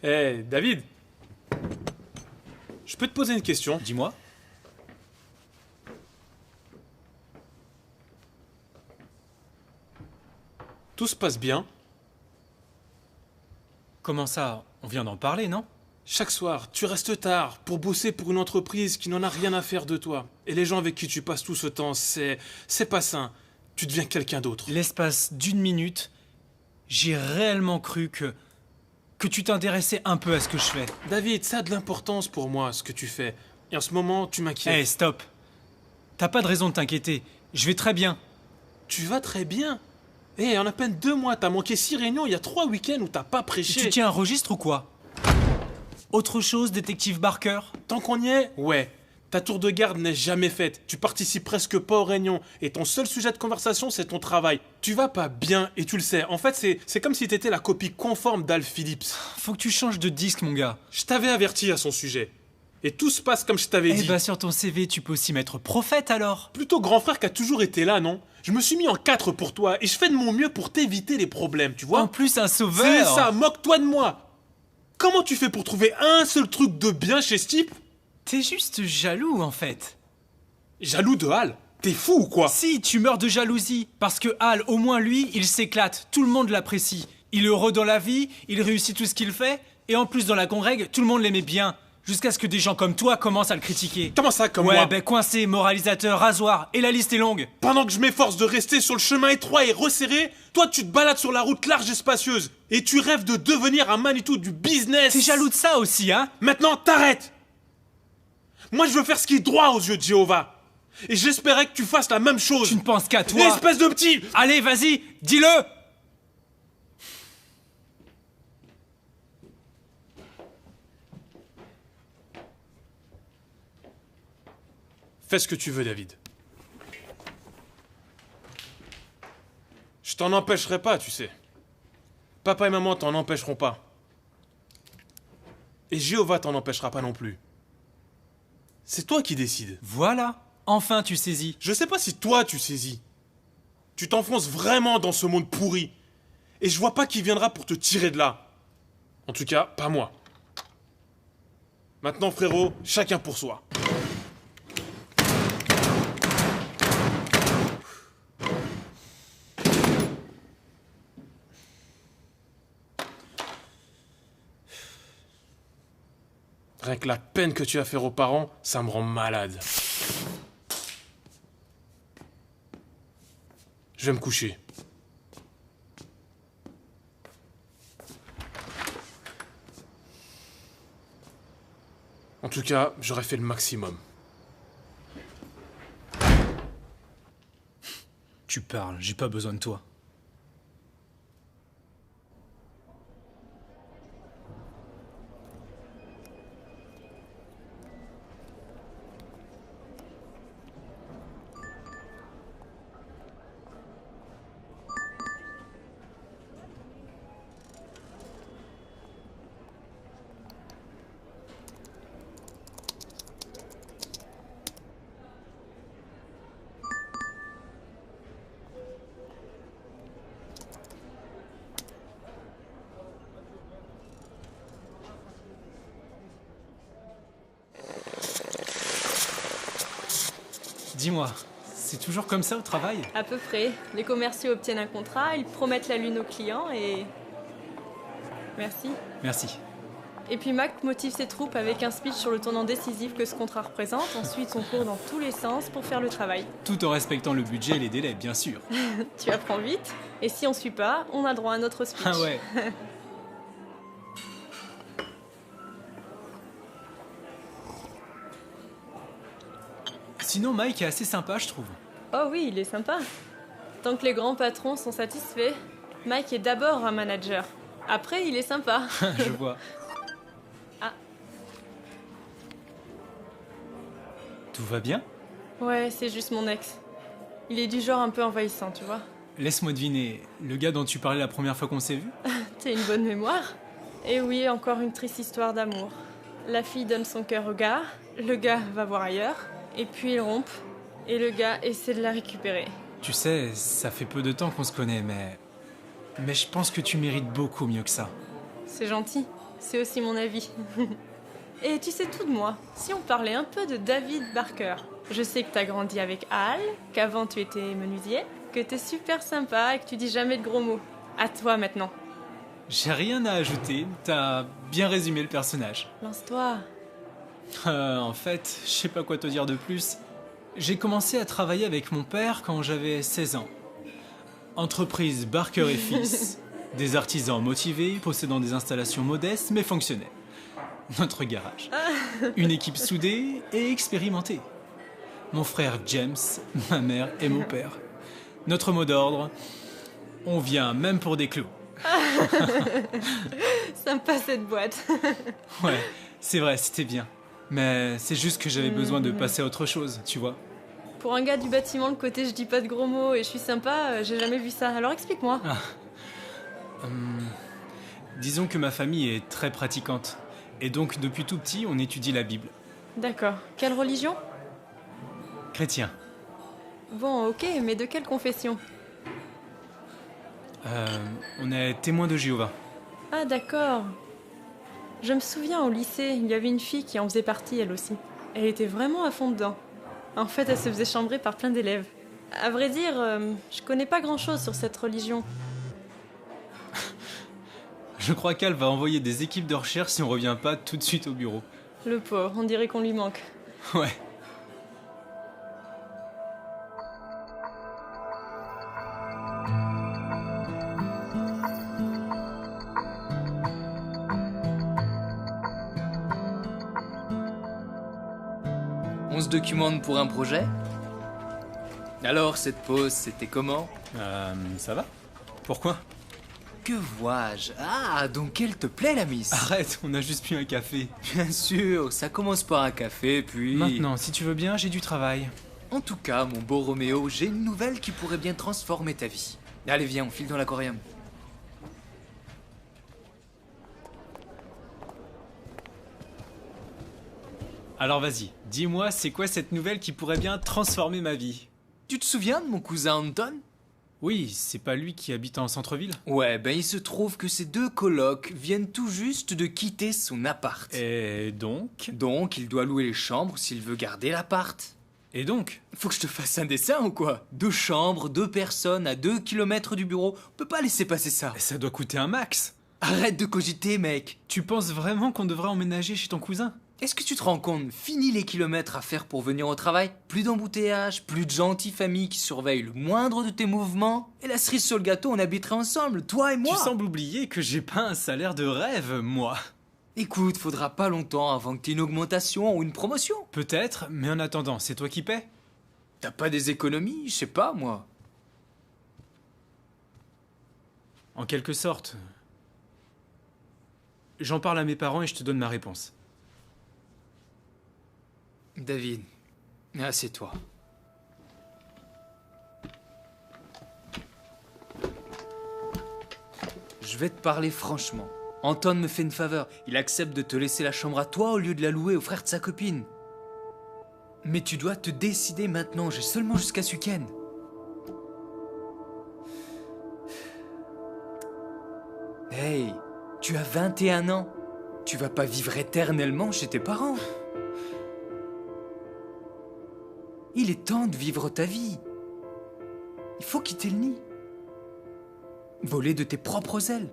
Speaker 4: Eh, David! Je peux te poser une question?
Speaker 5: Dis-moi.
Speaker 4: Tout se passe bien.
Speaker 5: Comment ça? On vient d'en parler, non?
Speaker 4: Chaque soir, tu restes tard pour bosser pour une entreprise qui n'en a rien à faire de toi. Et les gens avec qui tu passes tout ce temps, c'est pas sain. Tu deviens quelqu'un d'autre.
Speaker 5: L'espace d'une minute, j'ai réellement cru que tu t'intéressais un peu à ce que je fais.
Speaker 4: David, ça a de l'importance pour moi, ce que tu fais. Et en ce moment, tu m'inquiètes.
Speaker 5: Hé, stop. T'as pas de raison de t'inquiéter. Je vais très bien.
Speaker 4: Tu vas très bien. En à peine 2 mois, t'as manqué 6 réunions, il y a 3 week-ends où t'as pas prêché.
Speaker 5: Tu tiens un registre ou quoi? Autre chose, détective Barker?
Speaker 4: Tant qu'on y est, ouais. Ta tour de garde n'est jamais faite. Tu participes presque pas aux réunions. Et ton seul sujet de conversation, c'est ton travail. Tu vas pas bien et tu le sais. En fait, c'est comme si t'étais la copie conforme d'Al Phillips.
Speaker 5: Faut que tu changes de disque, mon gars.
Speaker 4: Je t'avais averti à son sujet. Et tout se passe comme je t'avais dit.
Speaker 5: Eh bah sur ton CV, tu peux aussi mettre prophète alors.
Speaker 4: Plutôt grand frère qui a toujours été là, non? Je me suis mis en 4 pour toi et je fais de mon mieux pour t'éviter les problèmes, tu vois?
Speaker 5: En plus, un sauveur.
Speaker 4: C'est ça, moque-toi de moi. Comment tu fais pour trouver un seul truc de bien chez ce type?
Speaker 5: T'es juste jaloux, en fait.
Speaker 4: Jaloux de Hal? T'es fou ou quoi?
Speaker 5: Si, tu meurs de jalousie. Parce que Hal, au moins lui, il s'éclate. Tout le monde l'apprécie. Il est heureux dans la vie, il réussit tout ce qu'il fait. Et en plus, dans la congrègue, tout le monde l'aimait bien. Jusqu'à ce que des gens comme toi commencent à le critiquer.
Speaker 4: Comment ça, comme
Speaker 5: moi?
Speaker 4: moi?
Speaker 5: Ouais, ben coincé, moralisateur, rasoir, et la liste est longue.
Speaker 4: Pendant que je m'efforce de rester sur le chemin étroit et resserré, toi tu te balades sur la route large et spacieuse. Et tu rêves de devenir un Manitou du business.
Speaker 5: T'es jaloux de ça aussi, hein?
Speaker 4: Maintenant, t'arrêtes! Moi je veux faire ce qui est droit aux yeux de Jéhovah. Et j'espérais que tu fasses la même chose.
Speaker 5: Tu ne penses qu'à toi.
Speaker 4: Espèce de petit...
Speaker 5: Allez, vas-y, dis-le!
Speaker 4: Fais ce que tu veux, David. Je t'en empêcherai pas, tu sais. Papa et maman t'en empêcheront pas. Et Jéhovah t'en empêchera pas non plus. C'est toi qui décides.
Speaker 5: Voilà, enfin tu saisis.
Speaker 4: Je sais pas si toi tu saisis. Tu t'enfonces vraiment dans ce monde pourri. Et je vois pas qui viendra pour te tirer de là. En tout cas, pas moi. Maintenant, frérot, chacun pour soi. Rien que la peine que tu as fait aux parents, ça me rend malade. Je vais me coucher. En tout cas, j'aurais fait le maximum.
Speaker 5: Tu parles, j'ai pas besoin de toi. Dis-moi, c'est toujours comme ça au travail?
Speaker 11: À peu près. Les commerciaux obtiennent un contrat, ils promettent la lune aux clients et... Merci.
Speaker 5: Merci.
Speaker 11: Et puis Mac motive ses troupes avec un speech sur le tournant décisif que ce contrat représente. Ensuite, on court dans tous les sens pour faire le travail.
Speaker 5: Tout en respectant le budget et les délais, bien sûr.
Speaker 11: Tu apprends vite. Et si on suit pas, on a droit à notre speech.
Speaker 5: Ah ouais. Sinon, Mike est assez sympa, je trouve.
Speaker 11: Oh oui, il est sympa. Tant que les grands patrons sont satisfaits, Mike est d'abord un manager. Après, il est sympa.
Speaker 5: Je vois.
Speaker 11: Ah.
Speaker 5: Tout va bien?
Speaker 11: Ouais, c'est juste mon ex. Il est du genre un peu envahissant, tu vois.
Speaker 5: Laisse-moi deviner, le gars dont tu parlais la première fois qu'on s'est vu?
Speaker 11: T'as une bonne mémoire. Et oui, encore une triste histoire d'amour. La fille donne son cœur au gars, le gars va voir ailleurs, et puis ils rompent, et le gars essaie de la récupérer.
Speaker 5: Tu sais, ça fait peu de temps qu'on se connaît, mais je pense que tu mérites beaucoup mieux que ça.
Speaker 11: C'est gentil, c'est aussi mon avis. Et tu sais tout de moi, si on parlait un peu de David Barker. Je sais que t'as grandi avec Hal, qu'avant tu étais menuisier, que t'es super sympa et que tu dis jamais de gros mots. À toi maintenant.
Speaker 5: J'ai rien à ajouter, t'as bien résumé le personnage.
Speaker 11: Lance-toi.
Speaker 5: En fait, je sais pas quoi te dire de plus. J'ai commencé à travailler avec mon père quand j'avais 16 ans. Entreprise Barker et Fils. Des artisans motivés, possédant des installations modestes mais fonctionnelles. Notre garage. Une équipe soudée et expérimentée. Mon frère James, ma mère et mon père. Notre mot d'ordre, on vient même pour des clous.
Speaker 11: Sympa cette boîte.
Speaker 5: Ouais, c'est vrai, c'était bien. Mais c'est juste que j'avais besoin de passer à autre chose, tu vois.
Speaker 11: Pour un gars du bâtiment, le côté je dis pas de gros mots et je suis sympa, j'ai jamais vu ça. Alors explique-moi.
Speaker 5: Disons que ma famille est très pratiquante. Et donc, depuis tout petit, on étudie la Bible.
Speaker 11: D'accord. Quelle religion?
Speaker 5: Chrétien.
Speaker 11: Bon, ok, mais de quelle confession?
Speaker 5: On est témoins de Jéhovah.
Speaker 11: Ah, d'accord. Je me souviens au lycée, il y avait une fille qui en faisait partie, elle aussi. Elle était vraiment à fond dedans. En fait, elle se faisait chambrer par plein d'élèves. À vrai dire, je connais pas grand-chose sur cette religion.
Speaker 5: Je crois qu'Al va envoyer des équipes de recherche si on revient pas tout de suite au bureau.
Speaker 11: Le pauvre, on dirait qu'on lui manque.
Speaker 5: Ouais.
Speaker 7: On se documente pour un projet? Alors, cette pause, c'était comment?
Speaker 5: Ça va? Pourquoi?
Speaker 7: Que vois-je? Ah, donc elle te plaît, la miss?
Speaker 5: Arrête, on a juste pris un café.
Speaker 7: Bien sûr, ça commence par un café, puis...
Speaker 5: Maintenant, si tu veux bien, j'ai du travail.
Speaker 7: En tout cas, mon beau Roméo, j'ai une nouvelle qui pourrait bien transformer ta vie. Allez, viens, on file dans l'aquarium.
Speaker 5: Alors vas-y, dis-moi, c'est quoi cette nouvelle qui pourrait bien transformer ma vie?
Speaker 7: Tu te souviens de mon cousin Anton?
Speaker 5: Oui, c'est pas lui qui habite en centre-ville?
Speaker 7: Ouais, ben il se trouve que ces deux colocs viennent tout juste de quitter son appart.
Speaker 5: Et donc?
Speaker 7: Donc, il doit louer les chambres s'il veut garder l'appart.
Speaker 5: Et donc?
Speaker 7: Faut que je te fasse un dessin ou quoi? 2 chambres, 2 personnes à 2 kilomètres du bureau. On peut pas laisser passer ça.
Speaker 5: Ça doit coûter un max.
Speaker 7: Arrête de cogiter, mec.
Speaker 5: Tu penses vraiment qu'on devrait emménager chez ton cousin?
Speaker 7: Est-ce que tu te rends compte? Fini les kilomètres à faire pour venir au travail. Plus d'embouteillage, plus de gentilles familles qui surveillent le moindre de tes mouvements. Et la cerise sur le gâteau, on habiterait ensemble, toi et moi.
Speaker 5: Tu sembles oublier que j'ai pas un salaire de rêve, moi.
Speaker 7: Écoute, faudra pas longtemps avant que t'aies une augmentation ou une promotion.
Speaker 5: Peut-être, mais en attendant, c'est toi qui paies?
Speaker 7: T'as pas des économies? Je sais pas, moi.
Speaker 5: En quelque sorte. J'en parle à mes parents et je te donne ma réponse.
Speaker 7: David, assieds-toi. Je vais te parler franchement. Anton me fait une faveur. Il accepte de te laisser la chambre à toi au lieu de la louer au frère de sa copine. Mais tu dois te décider maintenant. J'ai seulement jusqu'à ce week-end. Hey, tu as 21 ans. Tu vas pas vivre éternellement chez tes parents. Il est temps de vivre ta vie. Il faut quitter le nid. Voler de tes propres ailes.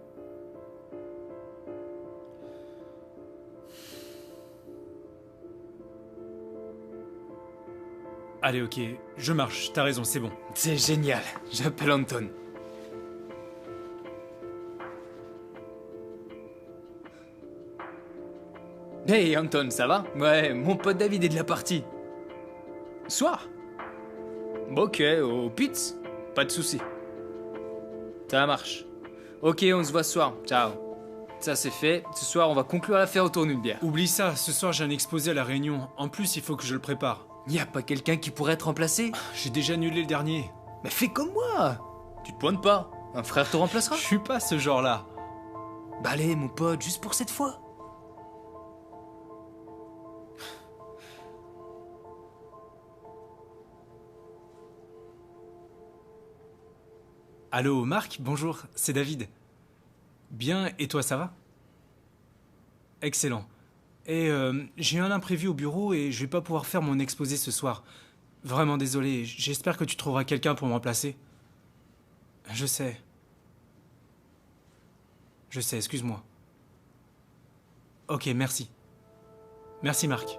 Speaker 5: Allez, ok, je marche, t'as raison, c'est bon.
Speaker 7: C'est génial, j'appelle Anton. Hey Anton, ça va? Ouais, mon pote David est de la partie. Soir? Ok, au Pitts? Pas de soucis. Ça marche. Ok, on se voit ce soir. Ciao. Ça c'est fait. Ce soir, on va conclure l'affaire autour d'une bière.
Speaker 5: Oublie ça, ce soir j'ai un exposé à la Réunion. En plus, il faut que je le prépare.
Speaker 7: Y a pas quelqu'un qui pourrait te remplacer?
Speaker 5: J'ai déjà annulé le dernier.
Speaker 7: Mais fais comme moi. Tu te pointes pas. Un frère te remplacera.
Speaker 5: Je suis pas ce genre-là.
Speaker 7: Bah allez, mon pote, juste pour cette fois.
Speaker 5: Allô, Marc, bonjour, c'est David. Bien, et toi, ça va? Excellent. Et j'ai eu un imprévu au bureau et je vais pas pouvoir faire mon exposé ce soir. Vraiment désolé, j'espère que tu trouveras quelqu'un pour me remplacer. Je sais. Je sais, excuse-moi. Ok, merci. Merci, Marc.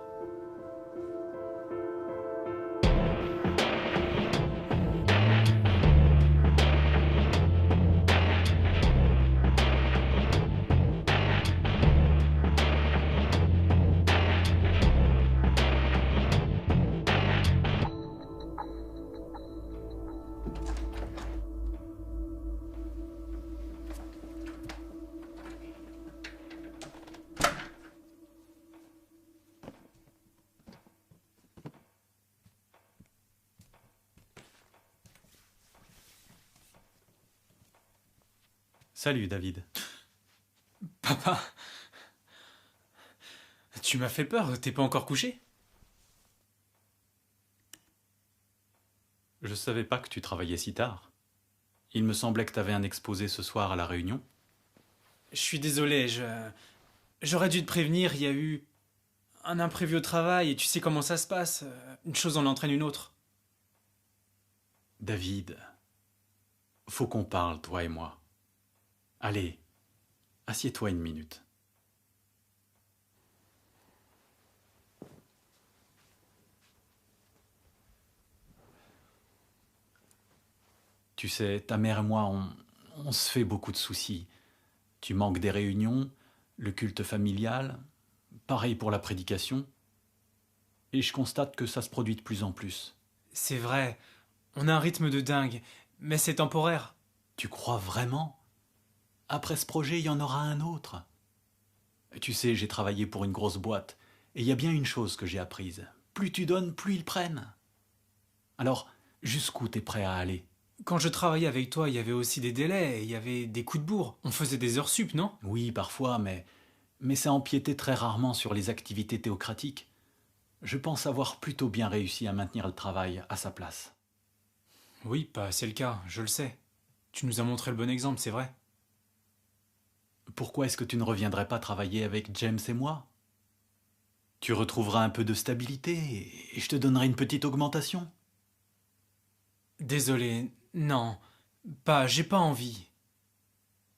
Speaker 6: Salut, David.
Speaker 5: Papa, tu m'as fait peur, t'es pas encore couché?
Speaker 6: Je savais pas que tu travaillais si tard. Il me semblait que t'avais un exposé ce soir à la réunion.
Speaker 5: Je suis désolé, j'aurais dû te prévenir, il y a eu un imprévu au travail et tu sais comment ça se passe, une chose en entraîne une autre.
Speaker 6: David, faut qu'on parle, toi et moi. Allez, assieds-toi une minute. Tu sais, ta mère et moi, on se fait beaucoup de soucis. Tu manques des réunions, le culte familial, pareil pour la prédication. Et je constate que ça se produit de plus en plus.
Speaker 5: C'est vrai, on a un rythme de dingue, mais c'est temporaire.
Speaker 6: Tu crois vraiment ? Après ce projet, il y en aura un autre. Tu sais, j'ai travaillé pour une grosse boîte, et il y a bien une chose que j'ai apprise. Plus tu donnes, plus ils prennent. Alors, jusqu'où t'es prêt à aller ?
Speaker 5: Quand je travaillais avec toi, il y avait aussi des délais, il y avait des coups de bourre. On faisait des heures sup, non ?
Speaker 6: Oui, parfois, mais ça empiétait très rarement sur les activités théocratiques. Je pense avoir plutôt bien réussi à maintenir le travail à sa place.
Speaker 5: Oui, c'est le cas, je le sais. Tu nous as montré le bon exemple, c'est vrai.
Speaker 6: Pourquoi est-ce que tu ne reviendrais pas travailler avec James et moi ? Tu retrouveras un peu de stabilité et je te donnerai une petite augmentation.
Speaker 5: Désolé, non, j'ai pas envie.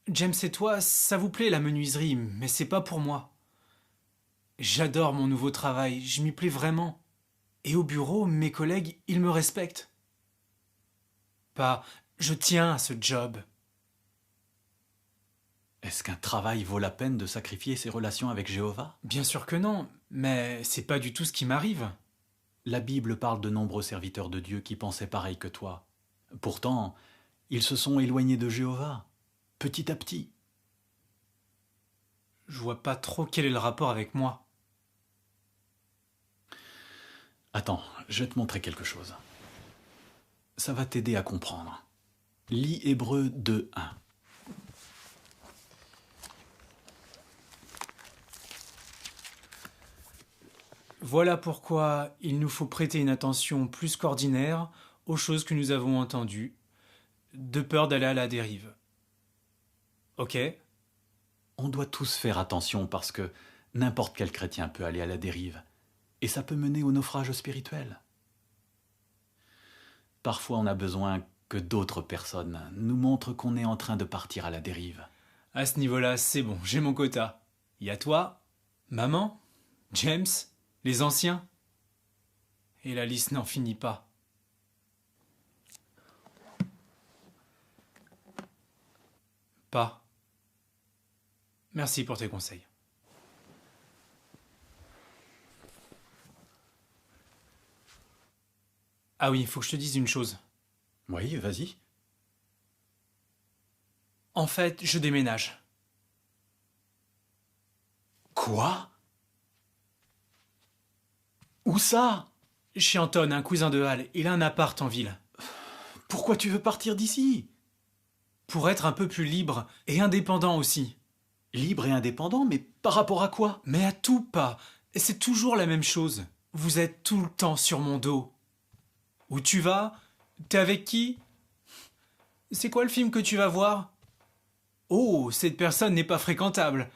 Speaker 5: James et toi, ça vous plaît la menuiserie, mais c'est pas pour moi. J'adore mon nouveau travail, je m'y plais vraiment. Et au bureau, mes collègues, ils me respectent. Je tiens à ce job.
Speaker 6: Est-ce qu'un travail vaut la peine de sacrifier ses relations avec Jéhovah ?
Speaker 5: Bien sûr que non, mais c'est pas du tout ce qui m'arrive.
Speaker 6: La Bible parle de nombreux serviteurs de Dieu qui pensaient pareil que toi. Pourtant, ils se sont éloignés de Jéhovah, petit à petit.
Speaker 5: Je vois pas trop quel est le rapport avec moi.
Speaker 6: Attends, je vais te montrer quelque chose. Ça va t'aider à comprendre. Lis Hébreux 2:1.
Speaker 5: Voilà pourquoi il nous faut prêter une attention plus qu'ordinaire aux choses que nous avons entendues, de peur d'aller à la dérive. Ok ?
Speaker 6: On doit tous faire attention parce que n'importe quel chrétien peut aller à la dérive, et ça peut mener au naufrage spirituel. Parfois on a besoin que d'autres personnes nous montrent qu'on est en train de partir à la dérive.
Speaker 5: À ce niveau-là, c'est bon, j'ai mon quota. Il y a toi, maman, James, les anciens. Et la liste n'en finit pas. Merci pour tes conseils. Ah oui, il faut que je te dise une chose.
Speaker 6: Oui, vas-y.
Speaker 5: En fait, je déménage.
Speaker 6: Quoi ? Où ça ?
Speaker 5: Chez Anton, un cousin de Hal. Il a un appart en ville.
Speaker 6: Pourquoi tu veux partir d'ici ?
Speaker 5: Pour être un peu plus libre et indépendant aussi.
Speaker 6: Libre et indépendant, mais par rapport à quoi ?
Speaker 5: Mais à tout pas. Et c'est toujours la même chose. Vous êtes tout le temps sur mon dos. Où tu vas ? T'es avec qui ? C'est quoi le film que tu vas voir ? Oh, cette personne n'est pas fréquentable.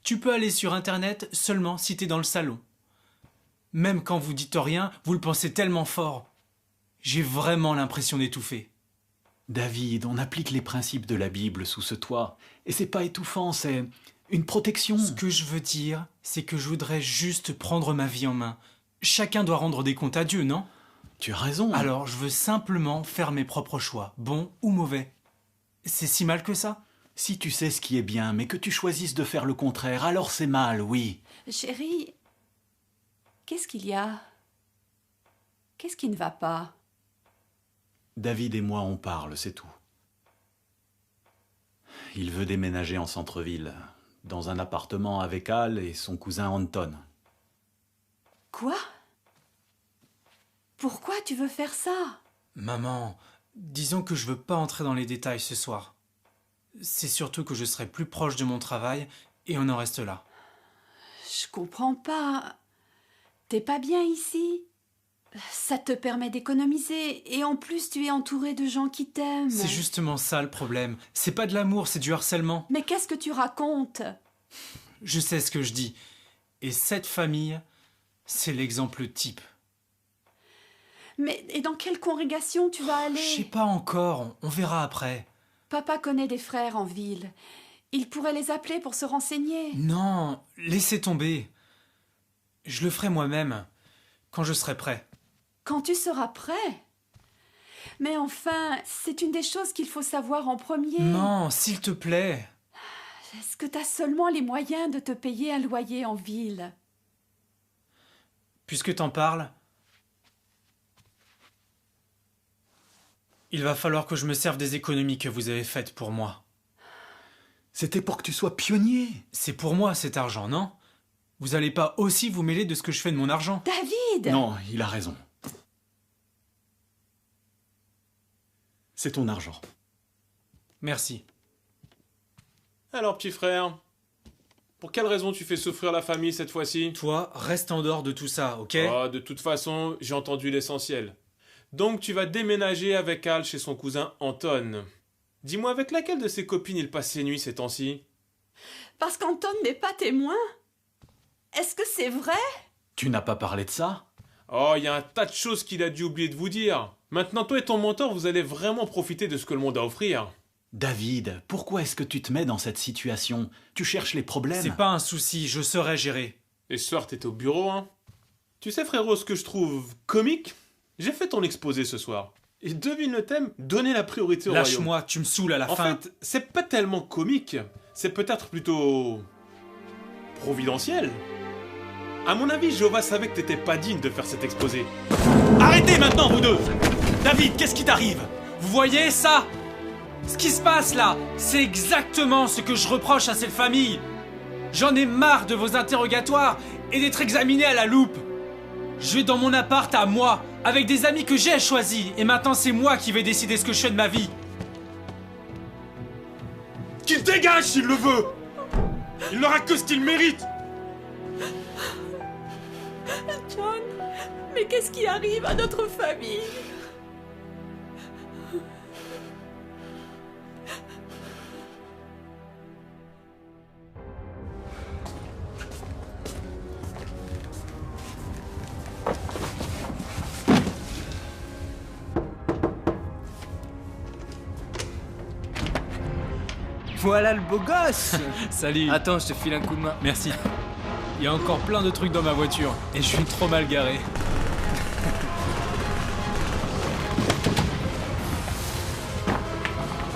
Speaker 5: Tu peux aller sur Internet seulement si t'es dans le salon. Même quand vous dites rien, vous le pensez tellement fort. J'ai vraiment l'impression d'étouffer.
Speaker 6: David, on applique les principes de la Bible sous ce toit. Et c'est pas étouffant, c'est une protection.
Speaker 5: Ce que je veux dire, c'est que je voudrais juste prendre ma vie en main. Chacun doit rendre des comptes à Dieu, non?
Speaker 6: Tu as raison.
Speaker 5: Alors, je veux simplement faire mes propres choix, bons ou mauvais. C'est si mal que ça?
Speaker 6: Si tu sais ce qui est bien, mais que tu choisisses de faire le contraire, alors c'est mal, oui.
Speaker 2: Chérie, qu'est-ce qu'il y a? Qu'est-ce qui ne va pas?
Speaker 6: David et moi, on parle, c'est tout. Il veut déménager en centre-ville, dans un appartement avec Al et son cousin Anton.
Speaker 2: Quoi? Pourquoi tu veux faire ça?
Speaker 5: Maman, disons que je veux pas entrer dans les détails ce soir. C'est surtout que je serai plus proche de mon travail et on en reste là.
Speaker 2: Je comprends pas. T'es pas bien ici? Ça te permet d'économiser et en plus tu es entouré de gens qui t'aiment.
Speaker 5: C'est justement ça le problème. C'est pas de l'amour, c'est du harcèlement.
Speaker 2: Mais qu'est-ce que tu racontes?
Speaker 5: Je sais ce que je dis. Et cette famille, c'est l'exemple type.
Speaker 2: Mais et dans quelle congrégation tu vas aller?
Speaker 5: Je sais pas encore, on verra après.
Speaker 2: Papa connaît des frères en ville. Il pourrait les appeler pour se renseigner.
Speaker 5: Non, laissez tomber. Je le ferai moi-même, quand je serai prêt.
Speaker 2: Quand tu seras prêt? Mais enfin, c'est une des choses qu'il faut savoir en premier.
Speaker 5: Non, s'il te plaît.
Speaker 2: Est-ce que t'as seulement les moyens de te payer un loyer en ville?
Speaker 5: Puisque t'en parles, il va falloir que je me serve des économies que vous avez faites pour moi.
Speaker 6: C'était pour que tu sois pionnier.
Speaker 5: C'est pour moi cet argent, non? Vous allez pas aussi vous mêler de ce que je fais de mon argent?
Speaker 2: David!
Speaker 6: Non, il a raison. C'est ton argent.
Speaker 5: Merci.
Speaker 4: Alors, petit frère, pour quelle raison tu fais souffrir la famille cette fois-ci?
Speaker 5: Toi, reste en dehors de tout ça, ok?
Speaker 4: Oh, de toute façon, j'ai entendu l'essentiel. Donc tu vas déménager avec Al chez son cousin Anton. Dis-moi, avec laquelle de ses copines il passe ses nuits ces temps-ci?
Speaker 2: Parce qu'Anton n'est pas témoin? Est-ce que c'est vrai?
Speaker 6: Tu n'as pas parlé de ça?
Speaker 4: Oh, il y a un tas de choses qu'il a dû oublier de vous dire. Maintenant, toi et ton mentor, vous allez vraiment profiter de ce que le monde a à offrir.
Speaker 6: David, pourquoi est-ce que tu te mets dans cette situation? Tu cherches les problèmes?
Speaker 5: C'est pas un souci, je saurai gérer.
Speaker 4: Et ce soir, t'étais au bureau, hein? Tu sais, frérot, ce que je trouve comique? J'ai fait ton exposé ce soir. Et devine le thème, donner la priorité au royaume.
Speaker 5: Lâche-moi, tu me saoules à la fin.
Speaker 4: En fait, c'est pas tellement comique. C'est peut-être plutôt... providentiel. À mon avis, Jéhovah savait que t'étais pas digne de faire cet exposé.
Speaker 5: Arrêtez maintenant, vous deux! David, qu'est-ce qui t'arrive? Vous voyez ça? Ce qui se passe là, c'est exactement ce que je reproche à cette famille. J'en ai marre de vos interrogatoires et d'être examiné à la loupe. Je vais dans mon appart à moi, avec des amis que j'ai choisis, et maintenant c'est moi qui vais décider ce que je fais de ma vie.
Speaker 4: Qu'il dégage s'il le veut! Il n'aura que ce qu'il mérite!
Speaker 2: John, mais qu'est-ce qui arrive à notre famille?
Speaker 7: Voilà le beau gosse!
Speaker 5: Salut.
Speaker 7: Attends, je te file un coup de main.
Speaker 5: Merci. Il y a encore plein de trucs dans ma voiture, et je suis trop mal garé.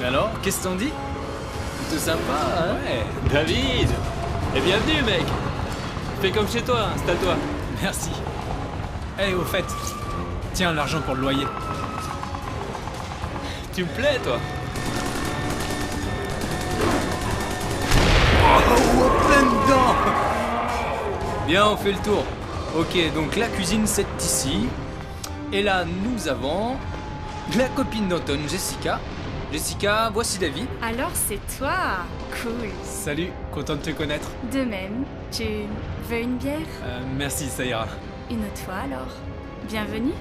Speaker 7: Mais alors, qu'est-ce que t'en dis? Plutôt sympa, hein?
Speaker 5: Ouais.
Speaker 12: David! Et bienvenue, mec! Fais comme chez toi, installe-toi.
Speaker 5: Merci. Eh, au fait, tiens l'argent pour le loyer.
Speaker 12: Tu me plais, toi?
Speaker 7: Oh, plein dedans! Bien, on fait le tour. Ok, donc la cuisine, c'est ici. Et là, nous avons la copine d'Anton, Jessica. Jessica, voici David.
Speaker 10: Alors c'est toi. Cool.
Speaker 5: Salut, content de te connaître.
Speaker 10: De même. Tu veux une bière?
Speaker 5: Merci, ça ira.
Speaker 10: Une autre fois alors. Bienvenue.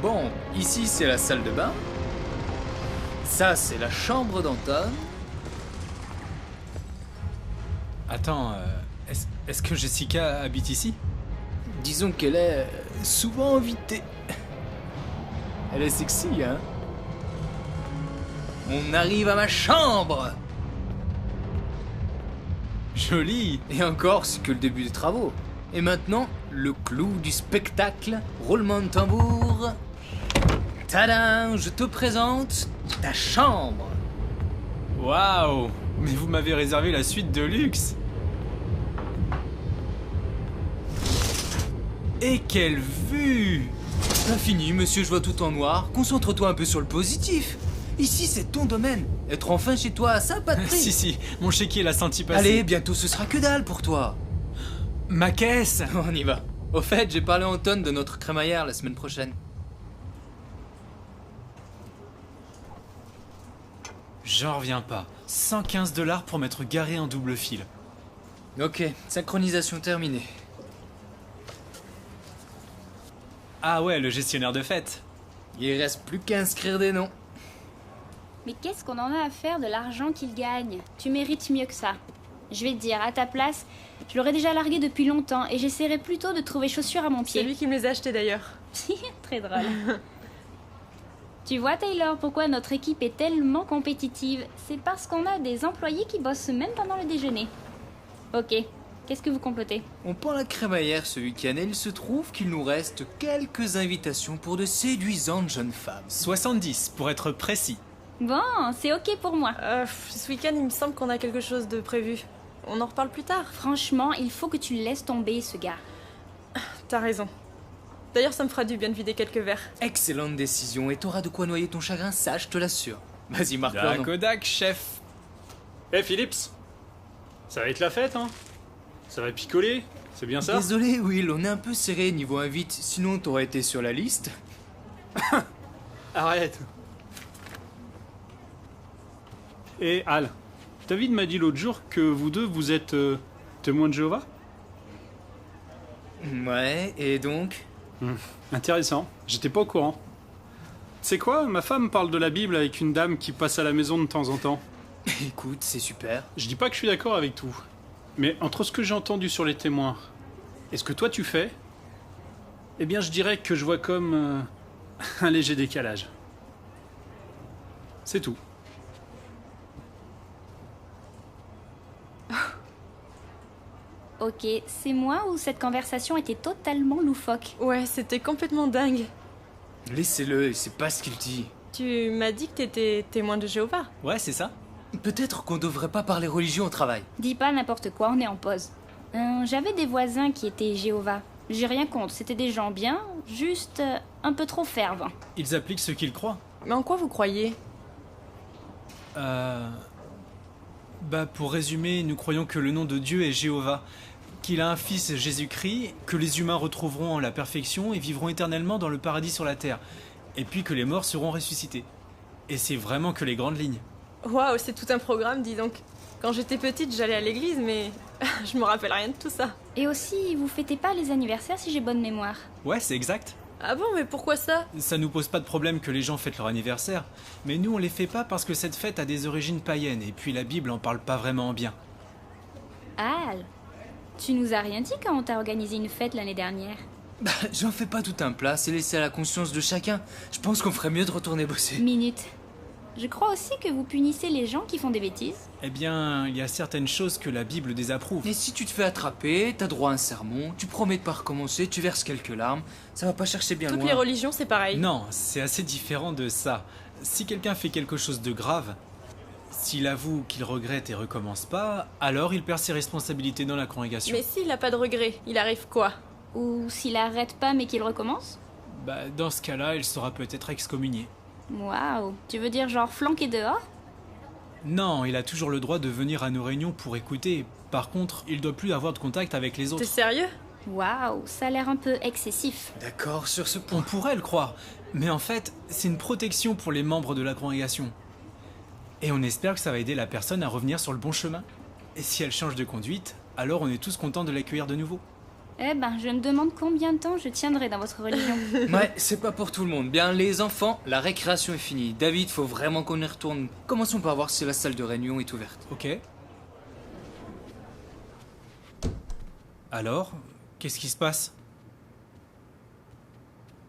Speaker 7: Bon, ici, c'est la salle de bain. Ça, c'est la chambre d'Anton.
Speaker 5: Attends, est-ce que Jessica habite ici?
Speaker 7: Disons qu'elle est souvent invitée. Elle est sexy, hein? On arrive à ma chambre.
Speaker 5: Joli.
Speaker 7: Et encore, c'est que le début des travaux. Et maintenant, le clou du spectacle, roulement de tambour. Tadam, je te présente ta chambre.
Speaker 5: Waouh. Mais vous m'avez réservé la suite de luxe. Et quelle vue!
Speaker 7: Pas fini, monsieur, je vois tout en noir. Concentre-toi un peu sur le positif. Ici, c'est ton domaine. Être enfin chez toi, ça a pas de prix.
Speaker 5: Si, mon chéquier l'a senti passer.
Speaker 7: Allez, bientôt ce sera que dalle pour toi.
Speaker 5: Ma caisse!
Speaker 7: On y va. Au fait, j'ai parlé à Anton de notre crémaillère la semaine prochaine.
Speaker 5: J'en reviens pas. 115$ pour m'être garé en double fil.
Speaker 7: Ok, synchronisation terminée.
Speaker 5: Ah ouais, le gestionnaire de fête.
Speaker 7: Il reste plus qu'à inscrire des noms.
Speaker 10: Mais qu'est-ce qu'on en a à faire de l'argent qu'il gagne? Tu mérites mieux que ça. Je vais te dire, à ta place, je l'aurais déjà largué depuis longtemps et j'essaierais plutôt de trouver chaussures à mon pied.
Speaker 11: C'est lui qui me les a achetées d'ailleurs.
Speaker 10: Très drôle. Tu vois Taylor, pourquoi notre équipe est tellement compétitive? C'est parce qu'on a des employés qui bossent même pendant le déjeuner. Ok, qu'est-ce que vous complotez?
Speaker 7: On prend la crémaillère ce week-end et il se trouve qu'il nous reste quelques invitations pour de séduisantes jeunes femmes.
Speaker 5: 70 pour être précis.
Speaker 10: Bon, c'est ok pour moi.
Speaker 11: Ce week-end, il me semble qu'on a quelque chose de prévu. On en reparle plus tard.
Speaker 10: Franchement, il faut que tu laisses tomber ce gars.
Speaker 11: T'as raison. D'ailleurs, ça me fera du bien de vider quelques verres.
Speaker 7: Excellente décision et t'auras de quoi noyer ton chagrin, ça je te l'assure. Vas-y, marque leur nom.
Speaker 5: Kodak, chef.
Speaker 9: Philips, ça va être la fête, hein? Ça va picoler, c'est bien ça?
Speaker 7: Désolé, Will, on est un peu serré niveau invite, sinon t'aurais été sur la liste.
Speaker 9: Arrête. Et Al, David m'a dit l'autre jour que vous deux, vous êtes témoins de Jéhovah?
Speaker 7: Ouais, et donc?
Speaker 9: Intéressant, j'étais pas au courant. Tu sais quoi, ma femme parle de la Bible avec une dame qui passe à la maison de temps en temps.
Speaker 7: Écoute, c'est super.
Speaker 9: Je dis pas que je suis d'accord avec tout, mais entre ce que j'ai entendu sur les témoins et ce que toi tu fais, eh bien je dirais que je vois comme un léger décalage. C'est tout.
Speaker 10: Ok, c'est moi ou cette conversation était totalement loufoque?
Speaker 11: Ouais, c'était complètement dingue.
Speaker 7: Laissez-le, il sait pas ce qu'il dit.
Speaker 11: Tu m'as dit que t'étais témoin de Jéhovah.
Speaker 5: Ouais, c'est ça.
Speaker 7: Peut-être qu'on devrait pas parler religion au travail.
Speaker 10: Dis pas n'importe quoi, on est en pause. J'avais des voisins qui étaient Jéhovah. J'ai rien contre, c'était des gens bien, juste un peu trop fervents.
Speaker 5: Ils appliquent ce qu'ils croient.
Speaker 11: Mais en quoi vous croyez?
Speaker 5: Pour résumer, nous croyons que le nom de Dieu est Jéhovah, qu'il a un fils Jésus-Christ, que les humains retrouveront la perfection et vivront éternellement dans le paradis sur la terre, et puis que les morts seront ressuscités. Et c'est vraiment que les grandes lignes.
Speaker 11: Waouh, c'est tout un programme, dis donc. Quand j'étais petite, j'allais à l'église, mais je me rappelle rien de tout ça.
Speaker 10: Et aussi, vous fêtez pas les anniversaires si j'ai bonne mémoire?
Speaker 5: Ouais, c'est exact.
Speaker 11: Ah bon, mais pourquoi ça?
Speaker 5: Ça nous pose pas de problème que les gens fêtent leur anniversaire, mais nous on les fait pas parce que cette fête a des origines païennes, et puis la Bible en parle pas vraiment en bien.
Speaker 10: Al, tu nous as rien dit quand on t'a organisé une fête l'année dernière?
Speaker 7: J'en fais pas tout un plat, c'est laissé à la conscience de chacun. Je pense qu'on ferait mieux de retourner bosser.
Speaker 10: Minute. Je crois aussi que vous punissez les gens qui font des bêtises.
Speaker 5: Eh bien, il y a certaines choses que la Bible désapprouve.
Speaker 7: Mais si tu te fais attraper, t'as droit à un sermon, tu promets de pas recommencer, tu verses quelques larmes, ça va pas chercher bien loin.
Speaker 11: Toutes les religions, c'est pareil.
Speaker 5: Non, c'est assez différent de ça. Si quelqu'un fait quelque chose de grave, s'il avoue qu'il regrette et recommence pas, alors il perd ses responsabilités dans la congrégation.
Speaker 11: Mais s'il a pas de regret, il arrive quoi?
Speaker 10: Ou s'il arrête pas mais qu'il recommence?
Speaker 5: Dans ce cas-là, il sera peut-être excommunié.
Speaker 10: Waouh, tu veux dire genre flanqué dehors?
Speaker 5: Non, il a toujours le droit de venir à nos réunions pour écouter. Par contre, il doit plus avoir de contact avec les autres.
Speaker 11: T'es sérieux?
Speaker 10: Waouh, ça a l'air un peu excessif.
Speaker 7: D'accord sur ce point.
Speaker 5: On pourrait le croire, mais en fait, c'est une protection pour les membres de la congrégation. Et on espère que ça va aider la personne à revenir sur le bon chemin. Et si elle change de conduite, alors on est tous contents de l'accueillir de nouveau.
Speaker 10: Eh ben, je me demande combien de temps je tiendrai dans votre religion.
Speaker 7: Ouais, c'est pas pour tout le monde. Bien, les enfants, la récréation est finie. David, faut vraiment qu'on y retourne. Commençons par voir si la salle de réunion est ouverte.
Speaker 5: Ok. Alors, qu'est-ce qui se passe?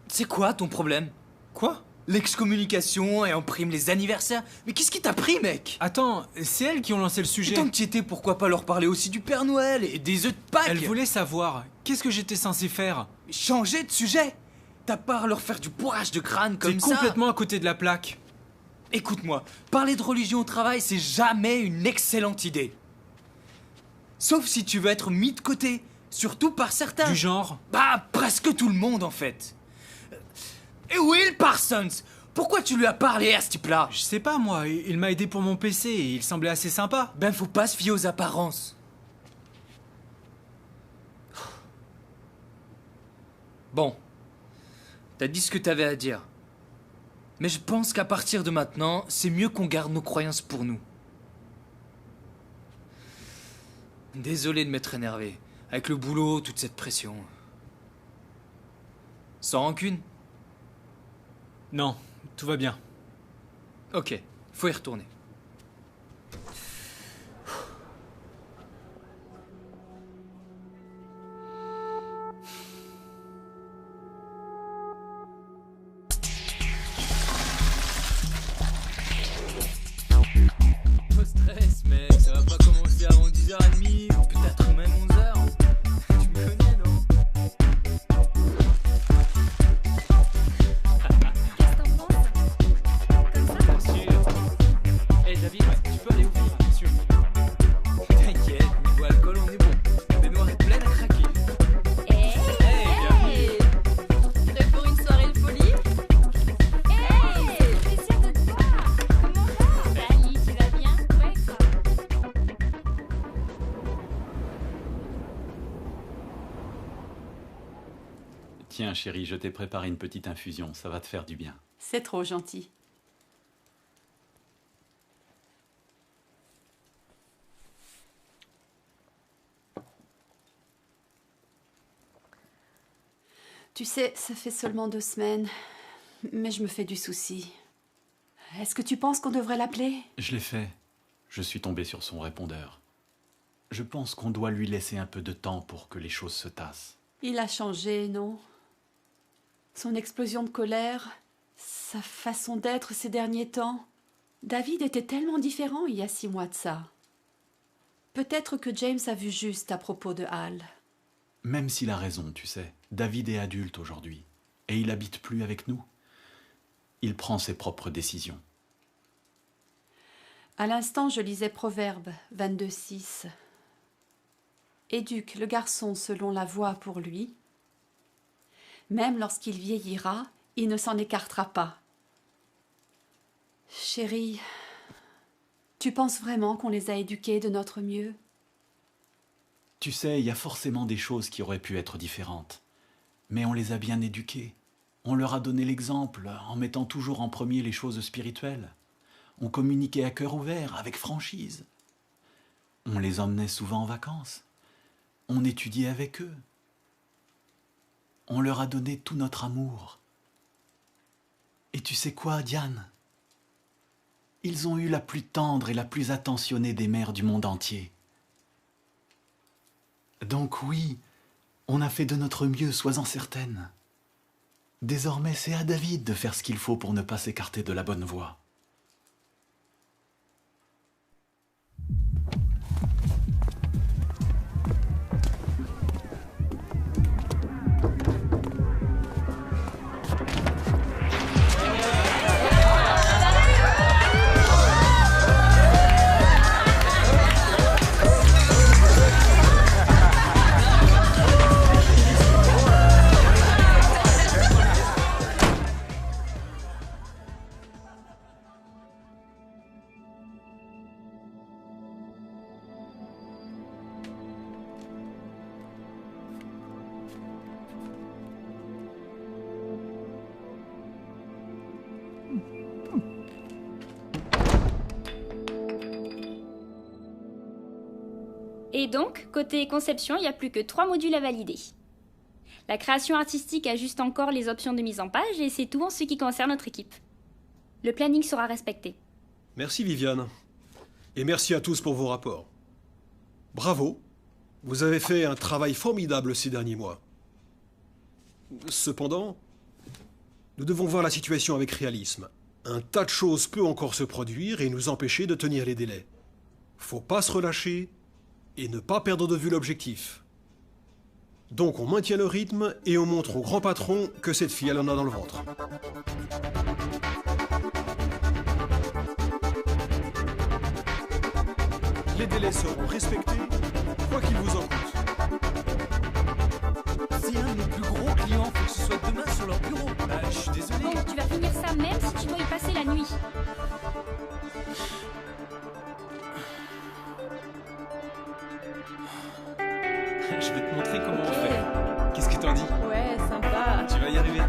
Speaker 7: C'est quoi ton problème?
Speaker 5: Quoi?
Speaker 7: L'excommunication et on prime les anniversaires. Mais qu'est-ce qui t'a pris, mec?
Speaker 5: Attends, c'est elles qui ont lancé le sujet.
Speaker 7: Et tant que tu étais, pourquoi pas leur parler aussi du Père Noël et des œufs de Pâques?
Speaker 5: Elles voulaient savoir. Qu'est-ce que j'étais censé faire?
Speaker 7: Changer de sujet. T'as pas à leur faire du bourrage de crâne comme ça.
Speaker 5: T'es complètement à côté de la plaque.
Speaker 7: Écoute-moi, parler de religion au travail, c'est jamais une excellente idée. Sauf si tu veux être mis de côté, surtout par certains.
Speaker 5: Du genre?
Speaker 7: Bah, presque tout le monde en fait. Et Will Parsons, pourquoi tu lui as parlé à ce type-là?
Speaker 5: Je sais pas moi, il m'a aidé pour mon PC et il semblait assez sympa.
Speaker 7: Ben faut pas se fier aux apparences. Bon, t'as dit ce que t'avais à dire. Mais je pense qu'à partir de maintenant, c'est mieux qu'on garde nos croyances pour nous. Désolé de m'être énervé. Avec le boulot, toute cette pression. Sans rancune?
Speaker 5: Non, tout va bien.
Speaker 7: Ok, faut y retourner. Pas de stress, mec, ça va pas commencer avant 10h30, ou peut-être même 11h. Tu me connais, non? Hey David, tu peux aller ouvrir, bien sûr. T'inquiète, niveau alcool, on est bon. La baignoire est pleine à craquer.
Speaker 14: Hey, prêt pour une soirée de folie?
Speaker 10: Hey, c'est plaisir de te voir. Comment va? Salut, tu vas bien? Ouais, quoi.
Speaker 6: Tiens, chérie, je t'ai préparé une petite infusion. Ça va te faire du bien.
Speaker 2: C'est trop gentil. Tu sais, ça fait seulement 2 semaines, mais je me fais du souci. Est-ce que tu penses qu'on devrait l'appeler?
Speaker 6: Je l'ai fait. Je suis tombé sur son répondeur. Je pense qu'on doit lui laisser un peu de temps pour que les choses se tassent.
Speaker 2: Il a changé, non? Son explosion de colère, sa façon d'être ces derniers temps. David était tellement différent il y a 6 mois de ça. Peut-être que James a vu juste à propos de Hal.
Speaker 6: Même s'il a raison, tu sais, David est adulte aujourd'hui, et il habite plus avec nous. Il prend ses propres décisions.
Speaker 2: À l'instant, je lisais Proverbe 22:6. Éduque le garçon selon la voie pour lui. Même lorsqu'il vieillira, il ne s'en écartera pas. Chérie, tu penses vraiment qu'on les a éduqués de notre mieux?
Speaker 6: Tu sais, il y a forcément des choses qui auraient pu être différentes. Mais on les a bien éduqués. On leur a donné l'exemple en mettant toujours en premier les choses spirituelles. On communiquait à cœur ouvert, avec franchise. On les emmenait souvent en vacances. On étudiait avec eux. On leur a donné tout notre amour. Et tu sais quoi, Diane? Ils ont eu la plus tendre et la plus attentionnée des mères du monde entier. Donc oui, on a fait de notre mieux, sois-en certaine. Désormais, c'est à David de faire ce qu'il faut pour ne pas s'écarter de la bonne voie.
Speaker 10: Et donc, côté conception, il n'y a plus que 3 modules à valider. La création artistique ajuste encore les options de mise en page et c'est tout en ce qui concerne notre équipe. Le planning sera respecté.
Speaker 8: Merci Viviane. Et merci à tous pour vos rapports. Bravo. Vous avez fait un travail formidable ces derniers mois. Cependant, Nous devons voir la situation avec réalisme. Un tas de choses peut encore se produire et nous empêcher de tenir les délais. Faut pas se relâcher et ne pas perdre de vue l'objectif. Donc on maintient le rythme et on montre au grand patron que cette fille elle en a dans le ventre. Les délais seront respectés, quoi qu'il vous en coûte.
Speaker 7: C'est un de nos plus gros clients, faut que ce soit demain sur leur bureau. Je suis désolé.
Speaker 10: Bon, tu vas finir ça même si tu dois y passer la nuit.
Speaker 5: Je vais te montrer comment on fait. Qu'est-ce que t'en dis?
Speaker 11: Ouais, sympa.
Speaker 5: Tu vas y arriver.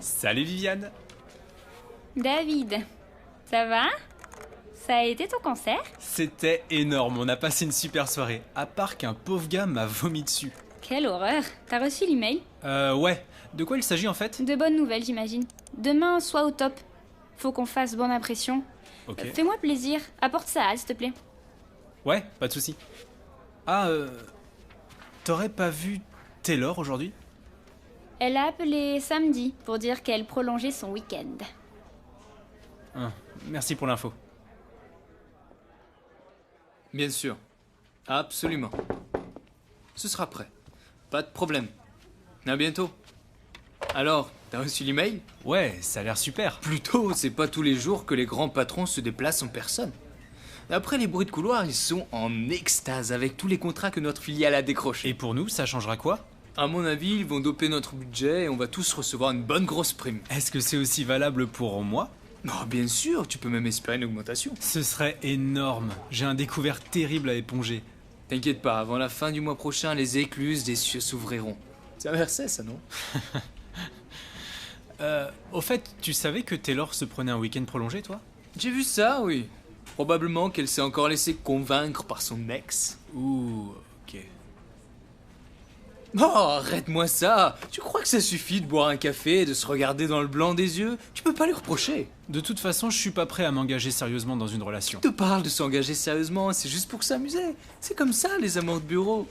Speaker 5: Salut Viviane.
Speaker 10: David, ça va? Ça a été ton concert?
Speaker 5: C'était énorme, on a passé une super soirée. À part qu'un pauvre gars m'a vomi dessus.
Speaker 10: Quelle horreur! T'as reçu l'email?
Speaker 5: Ouais. De quoi il s'agit en fait?
Speaker 10: De bonnes nouvelles, j'imagine. Demain, sois au top. Faut qu'on fasse bonne impression.
Speaker 5: Ok.
Speaker 10: Fais-moi plaisir. Apporte ça à Al, s'il te plaît.
Speaker 5: Ouais, pas de souci. Ah, t'aurais pas vu Taylor aujourd'hui?
Speaker 10: Elle a appelé samedi pour dire qu'elle prolongeait son week-end.
Speaker 5: Ah, merci pour l'info.
Speaker 7: Bien sûr. Absolument. Ce sera prêt. Pas de problème. À bientôt. Alors, t'as reçu l'email?
Speaker 5: Ouais, ça a l'air super.
Speaker 7: Plutôt, c'est pas tous les jours que les grands patrons se déplacent en personne. D'après les bruits de couloir, ils sont en extase avec tous les contrats que notre filiale a décrochés.
Speaker 5: Et pour nous, ça changera quoi?
Speaker 7: À mon avis, ils vont doper notre budget et on va tous recevoir une bonne grosse prime.
Speaker 5: Est-ce que c'est aussi valable pour moi?
Speaker 7: Oh, bien sûr, tu peux même espérer une augmentation.
Speaker 5: Ce serait énorme. J'ai un découvert terrible à éponger.
Speaker 7: T'inquiète pas, avant la fin du mois prochain, les écluses des cieux s'ouvriront. C'est un verset, ça, non?
Speaker 5: Au fait, tu savais que Taylor se prenait un week-end prolongé, toi?
Speaker 7: J'ai vu ça, oui. Probablement qu'elle s'est encore laissée convaincre par son ex.
Speaker 5: Ouh, ok.
Speaker 7: Oh, arrête-moi ça. Tu crois que ça suffit de boire un café et de se regarder dans le blanc des yeux? Tu peux pas lui reprocher.
Speaker 5: De toute façon, je suis pas prêt à m'engager sérieusement dans une relation.
Speaker 7: Tu te parles de s'engager sérieusement, c'est juste pour s'amuser. C'est comme ça, les amours de bureau.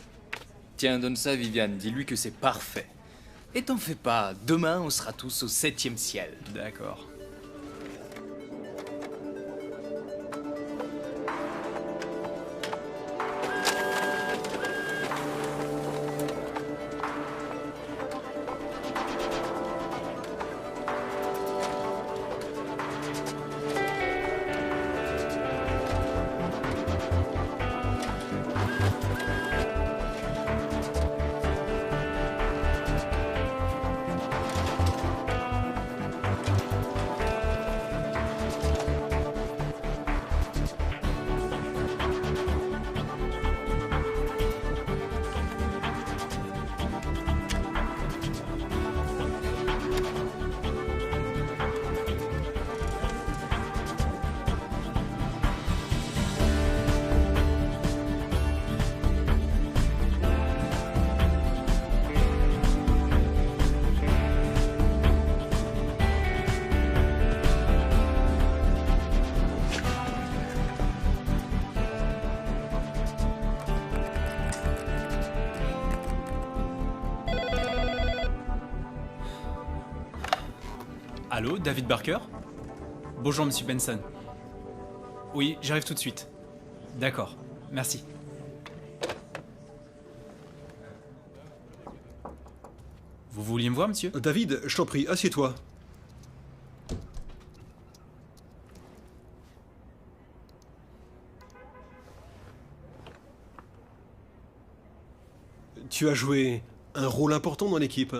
Speaker 7: Tiens, donne ça à Viviane, dis-lui que c'est parfait. Et t'en fais pas, demain on sera tous au 7e ciel.
Speaker 5: D'accord. Allô, David Barker? Bonjour, monsieur Benson. Oui, j'arrive tout de suite. D'accord, merci. Vous vouliez me voir, monsieur?
Speaker 8: David, je t'en prie, assieds-toi. Tu as joué un rôle important dans l'équipe.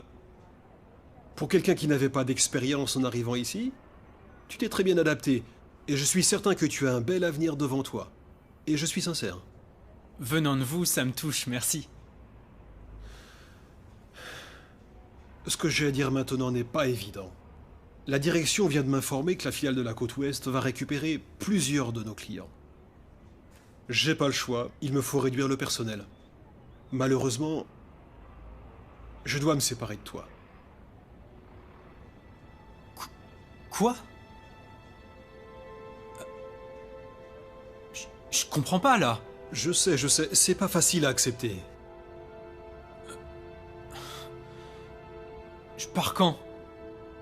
Speaker 8: Pour quelqu'un qui n'avait pas d'expérience en arrivant ici, tu t'es très bien adapté, et je suis certain que tu as un bel avenir devant toi. Et je suis sincère.
Speaker 5: Venant de vous, ça me touche, merci.
Speaker 8: Ce que j'ai à dire maintenant n'est pas évident. La direction vient de m'informer que la filiale de la côte ouest va récupérer plusieurs de nos clients. J'ai pas le choix, il me faut réduire le personnel. Malheureusement, je dois me séparer de toi.
Speaker 5: Quoi? Je comprends pas, là.
Speaker 8: Je sais, c'est pas facile à accepter.
Speaker 5: Je pars quand?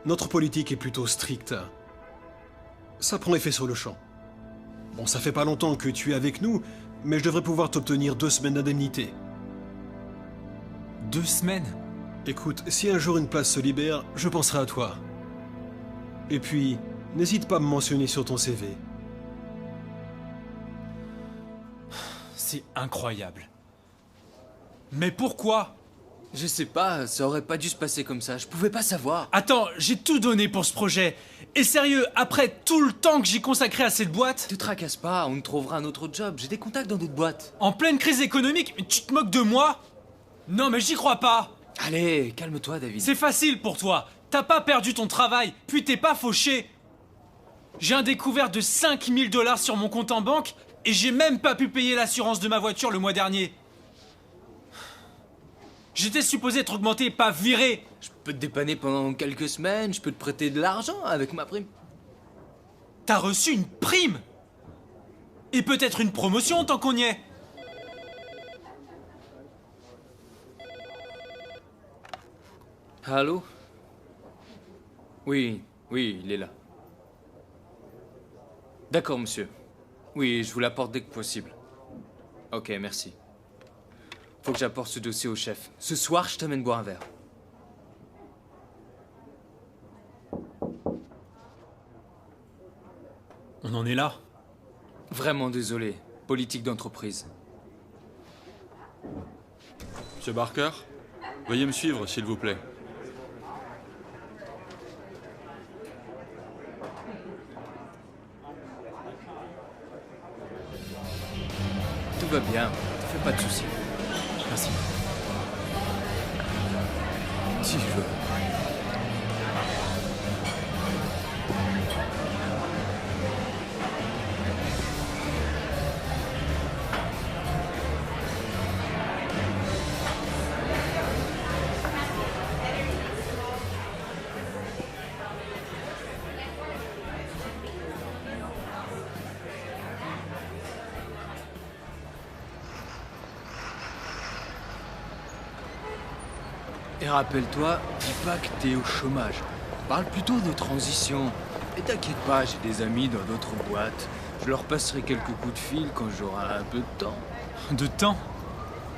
Speaker 8: Notre politique est plutôt stricte. Ça prend effet sur le champ. Bon, ça fait pas longtemps que tu es avec nous, mais je devrais pouvoir t'obtenir 2 semaines d'indemnité.
Speaker 5: 2 semaines?
Speaker 8: Écoute, si un jour une place se libère, je penserai à toi. Et puis, n'hésite pas à me mentionner sur ton CV.
Speaker 5: C'est incroyable. Mais pourquoi?
Speaker 7: Je sais pas, ça aurait pas dû se passer comme ça, je pouvais pas savoir.
Speaker 5: Attends, j'ai tout donné pour ce projet. Et sérieux, après tout le temps que j'ai consacré à cette boîte...
Speaker 7: Te tracasse pas, on te trouvera un autre job, j'ai des contacts dans d'autres boîtes.
Speaker 5: En pleine crise économique, mais tu te moques de moi? Non mais j'y crois pas.
Speaker 7: Allez, calme-toi David.
Speaker 5: C'est facile pour toi. T'as pas perdu ton travail, puis t'es pas fauché. J'ai un découvert de 5 000 $ sur mon compte en banque et j'ai même pas pu payer l'assurance de ma voiture le mois dernier. J'étais supposé être augmenté, pas viré.
Speaker 7: Je peux te dépanner pendant quelques semaines, je peux te prêter de l'argent avec ma prime.
Speaker 5: T'as reçu une prime? Et peut-être une promotion tant qu'on y est.
Speaker 7: Allô? Oui, il est là. D'accord, monsieur. Oui, je vous l'apporte dès que possible. Ok, merci. Faut que j'apporte ce dossier au chef. Ce soir, je t'amène boire un verre.
Speaker 5: On en est là.
Speaker 7: Vraiment désolé. Politique d'entreprise.
Speaker 15: Monsieur Barker, veuillez me suivre, s'il vous plaît.
Speaker 7: Tout va bien, fais pas de soucis.
Speaker 5: Merci.
Speaker 7: Si je veux. Et rappelle-toi, dis pas que t'es au chômage. Parle plutôt de transition. Et t'inquiète pas, j'ai des amis dans d'autres boîtes. Je leur passerai quelques coups de fil quand j'aurai un peu de temps.
Speaker 5: De temps?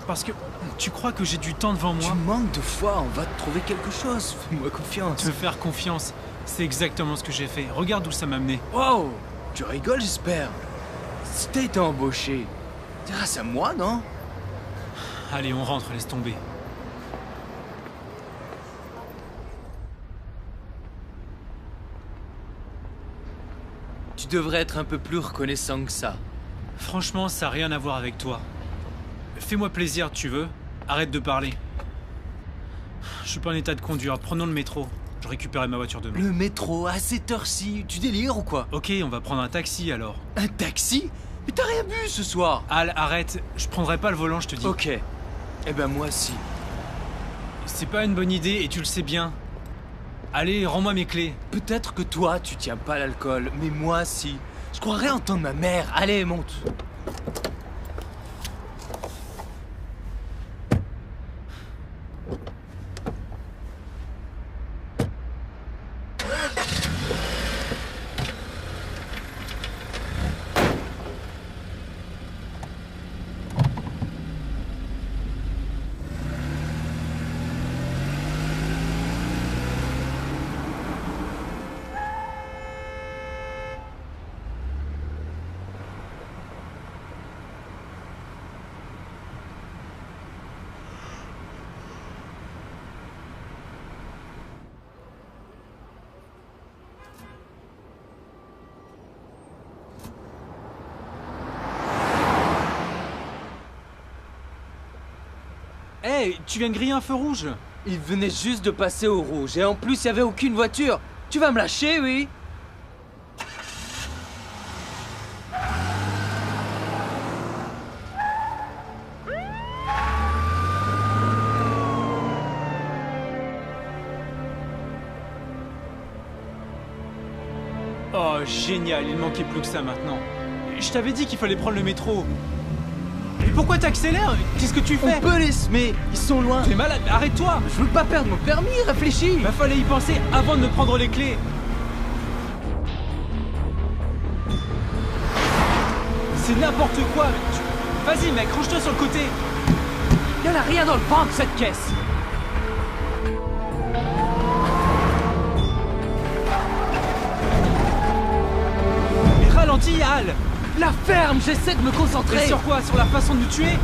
Speaker 5: Parce que tu crois que j'ai du temps devant moi?
Speaker 7: Tu manques de foi, on va te trouver quelque chose. Fais-moi confiance.
Speaker 5: Te faire confiance, c'est exactement ce que j'ai fait. Regarde où ça m'a mené.
Speaker 7: Wow, tu rigoles, j'espère. Si t'as été embauché, c'est grâce à moi, non?
Speaker 5: Allez, on rentre, laisse tomber.
Speaker 7: Tu devrais être un peu plus reconnaissant que ça.
Speaker 5: Franchement, ça n'a rien à voir avec toi. Fais-moi plaisir, tu veux? Arrête de parler. Je suis pas en état de conduire, prenons le métro. Je récupérerai ma voiture demain.
Speaker 7: Le métro, à cette heure-ci, tu délires ou quoi?
Speaker 5: Ok, on va prendre un taxi alors.
Speaker 7: Un taxi? Mais t'as rien bu ce soir!
Speaker 5: Al, arrête, je prendrai pas le volant, je te dis.
Speaker 7: Ok. Eh ben moi si.
Speaker 5: C'est pas une bonne idée et tu le sais bien. Allez, rends-moi mes clés.
Speaker 7: Peut-être que toi, tu tiens pas l'alcool, mais moi si. Je croirais entendre ma mère. Allez, monte.
Speaker 5: Hey, tu viens de griller un feu rouge?
Speaker 7: Il venait juste de passer au rouge et en plus il y avait aucune voiture. Tu vas me lâcher, oui?
Speaker 5: Oh, génial, il manquait plus que ça maintenant. Je t'avais dit qu'il fallait prendre le métro. Mais pourquoi t'accélères? Qu'est-ce que tu fais?
Speaker 7: On peut les semer, ils sont loin.
Speaker 5: T'es malade, arrête-toi!
Speaker 7: Je veux pas perdre mon permis, réfléchis!
Speaker 5: Bah fallait y penser avant de me prendre les clés. C'est n'importe quoi. Vas-y mec, range-toi sur le côté.
Speaker 7: Y'en a rien dans le fond de cette caisse.
Speaker 5: Mais ralentis, Al.
Speaker 7: La ferme, j'essaie de me concentrer.
Speaker 5: Et sur quoi? Sur la façon de nous tuer?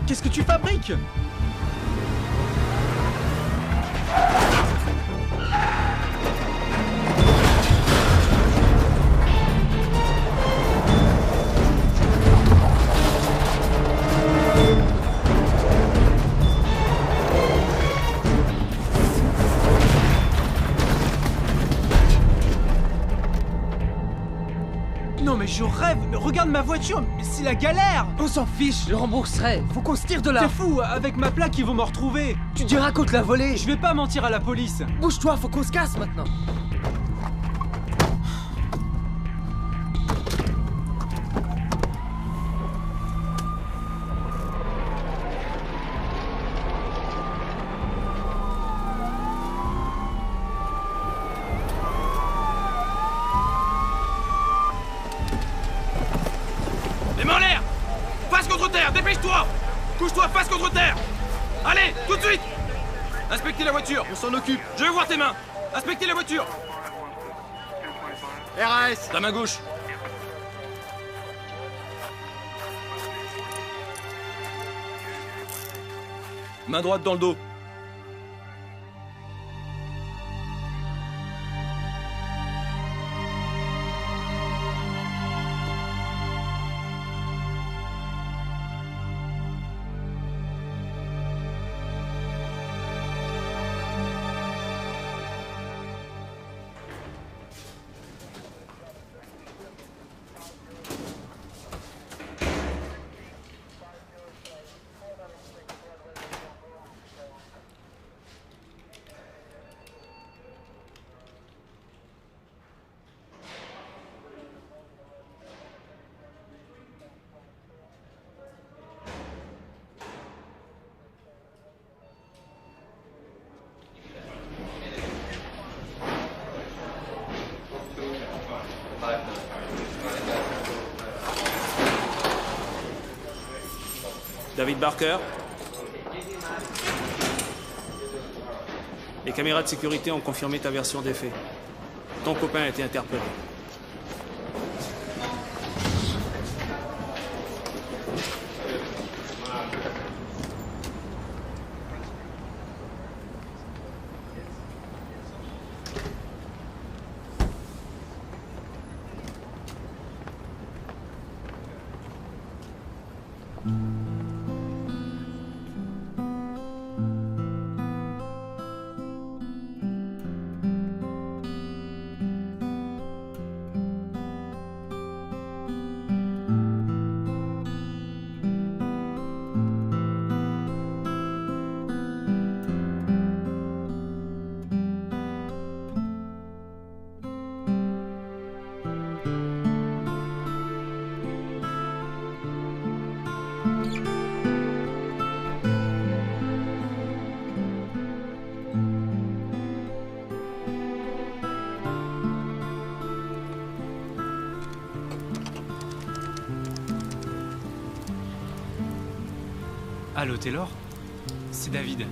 Speaker 5: Qu'est-ce que tu fabriques? Non mais je rêve, regarde ma voiture, mais c'est la galère!
Speaker 7: On s'en fiche, je rembourserai. Faut qu'on se tire de là.
Speaker 5: T'es fou, avec ma plaque ils vont me retrouver.
Speaker 7: Tu diras qu'on te l'a volé.
Speaker 5: Je vais pas mentir à la police.
Speaker 7: Bouge-toi, faut qu'on se casse maintenant.
Speaker 16: Les mains en l'air! Face contre terre, dépêche-toi! Couche-toi face contre terre! Allez, tout de suite! Inspectez la voiture!
Speaker 8: On s'en occupe.
Speaker 16: Je veux voir tes mains! Inspectez la voiture!
Speaker 8: RAS.
Speaker 16: Ta main gauche! Main droite dans le dos.
Speaker 17: David Barker. Les caméras de sécurité ont confirmé ta version des faits. Ton copain a été interpellé.
Speaker 5: Allô Taylor? C'est David.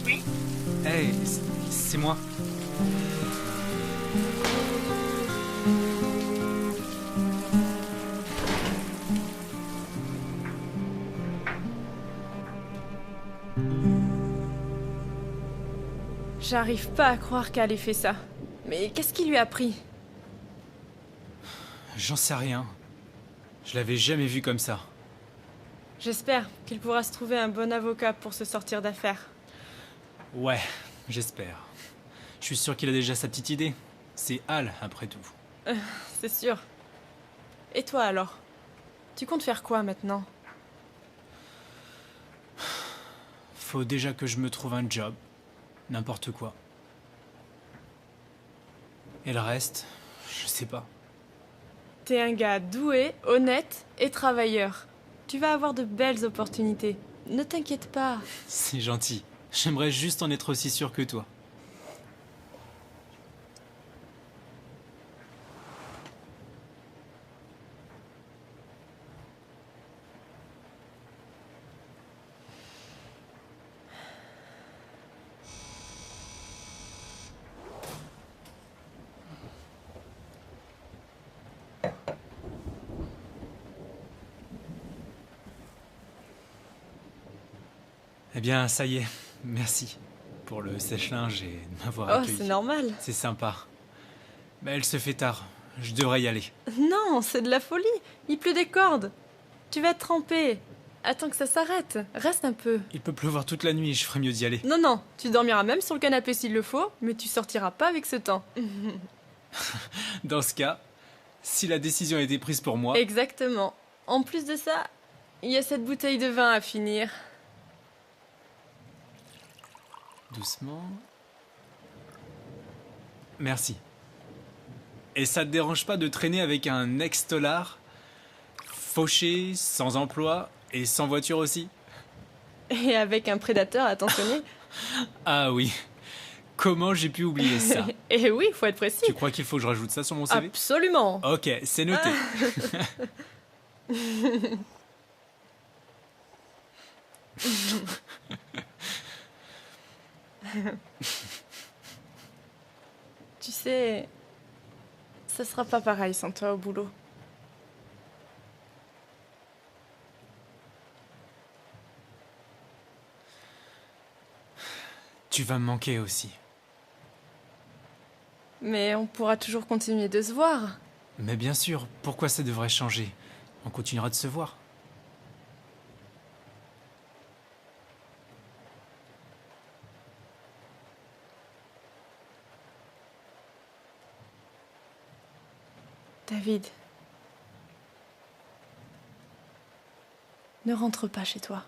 Speaker 14: Oui?
Speaker 5: Hey, c'est moi.
Speaker 11: J'arrive pas à croire qu'elle ait fait ça. Mais qu'est-ce qui lui a pris?
Speaker 5: J'en sais rien. Je l'avais jamais vu comme ça.
Speaker 11: J'espère qu'il pourra se trouver un bon avocat pour se sortir d'affaire.
Speaker 5: Ouais, j'espère. Je suis sûr qu'il a déjà sa petite idée. C'est Al, après tout.
Speaker 11: C'est sûr. Et toi alors? Tu comptes faire quoi maintenant?
Speaker 5: Faut déjà que je me trouve un job. N'importe quoi. Et le reste, je sais pas.
Speaker 11: T'es un gars doué, honnête et travailleur. Tu vas avoir de belles opportunités. Ne t'inquiète pas.
Speaker 5: C'est gentil. J'aimerais juste en être aussi sûr que toi. Eh bien, ça y est. Merci pour le sèche-linge et de m'avoir accueilli.
Speaker 11: Oh, c'est normal.
Speaker 5: C'est sympa. Mais elle se fait tard. Je devrais y aller.
Speaker 11: Non, c'est de la folie. Il pleut des cordes. Tu vas te tremper. Attends que ça s'arrête. Reste un peu.
Speaker 5: Il peut pleuvoir toute la nuit, je ferais mieux d'y aller.
Speaker 11: Non, non, tu dormiras même sur le canapé s'il le faut, mais tu sortiras pas avec ce temps.
Speaker 5: Dans ce cas, si la décision a été prise pour moi...
Speaker 11: Exactement. En plus de ça, il y a cette bouteille de vin à finir.
Speaker 5: Doucement. Merci. Et ça te dérange pas de traîner avec un ex-tolard, fauché, sans emploi et sans voiture aussi?
Speaker 11: Et avec un prédateur attentionné.
Speaker 5: Ah oui. Comment j'ai pu oublier ça?
Speaker 11: Et oui, faut être précis.
Speaker 5: Tu crois qu'il faut que je rajoute ça sur mon CV?
Speaker 11: Absolument.
Speaker 5: Ok, c'est noté.
Speaker 11: Tu sais, ça sera pas pareil sans toi au boulot.
Speaker 5: Tu vas me manquer aussi.
Speaker 11: Mais on pourra toujours continuer de se voir.
Speaker 5: Mais bien sûr, pourquoi ça devrait changer? On continuera de se voir.
Speaker 11: David, ne rentre pas chez toi.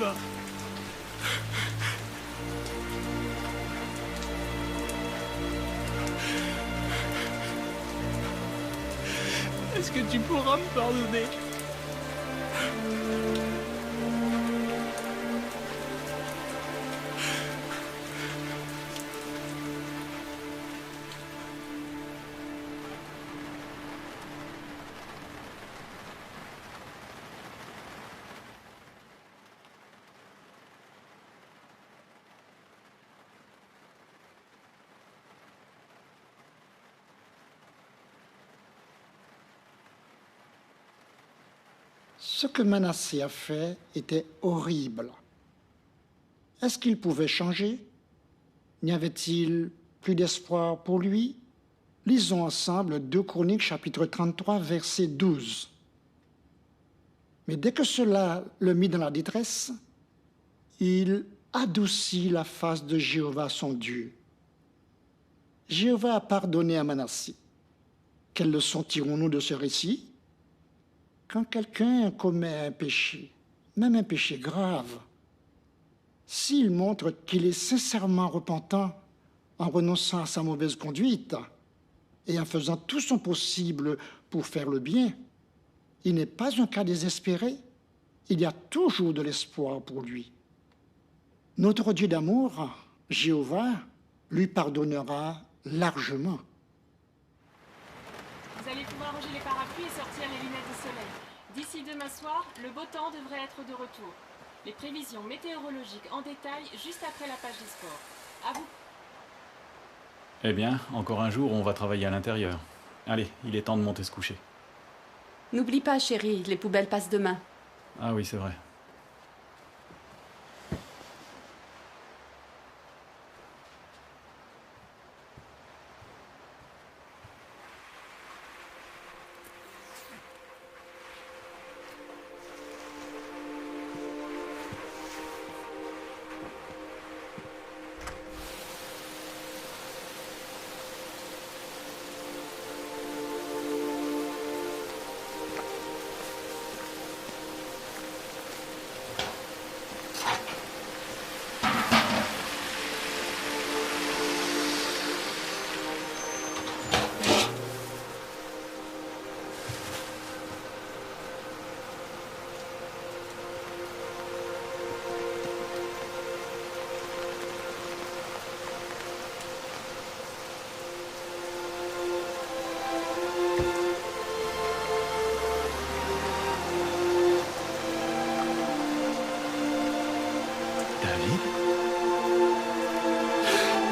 Speaker 9: va. Est-ce que tu pourras me pardonner?
Speaker 18: Ce que Manassé a fait était horrible. Est-ce qu'il pouvait changer? N'y avait-il plus d'espoir pour lui? Lisons ensemble 2 Chroniques chapitre 33 verset 12. Mais dès que cela le mit dans la détresse, il adoucit la face de Jéhovah son Dieu. Jéhovah a pardonné à Manassé. Quelle leçon tirons-nous de ce récit? Quand quelqu'un commet un péché, même un péché grave, s'il montre qu'il est sincèrement repentant en renonçant à sa mauvaise conduite et en faisant tout son possible pour faire le bien, il n'est pas un cas désespéré. Il y a toujours de l'espoir pour lui. Notre Dieu d'amour, Jéhovah, lui pardonnera largement.
Speaker 14: Vous allez pouvoir ranger les parapluies et sortir les lunettes de soleil. D'ici demain soir, le beau temps devrait être de retour. Les prévisions météorologiques en détail juste après la page des sports. À vous.
Speaker 6: Eh bien, encore un jour où on va travailler à l'intérieur. Allez, il est temps de monter se coucher.
Speaker 2: N'oublie pas, chérie, les poubelles passent demain.
Speaker 6: Ah oui, c'est vrai.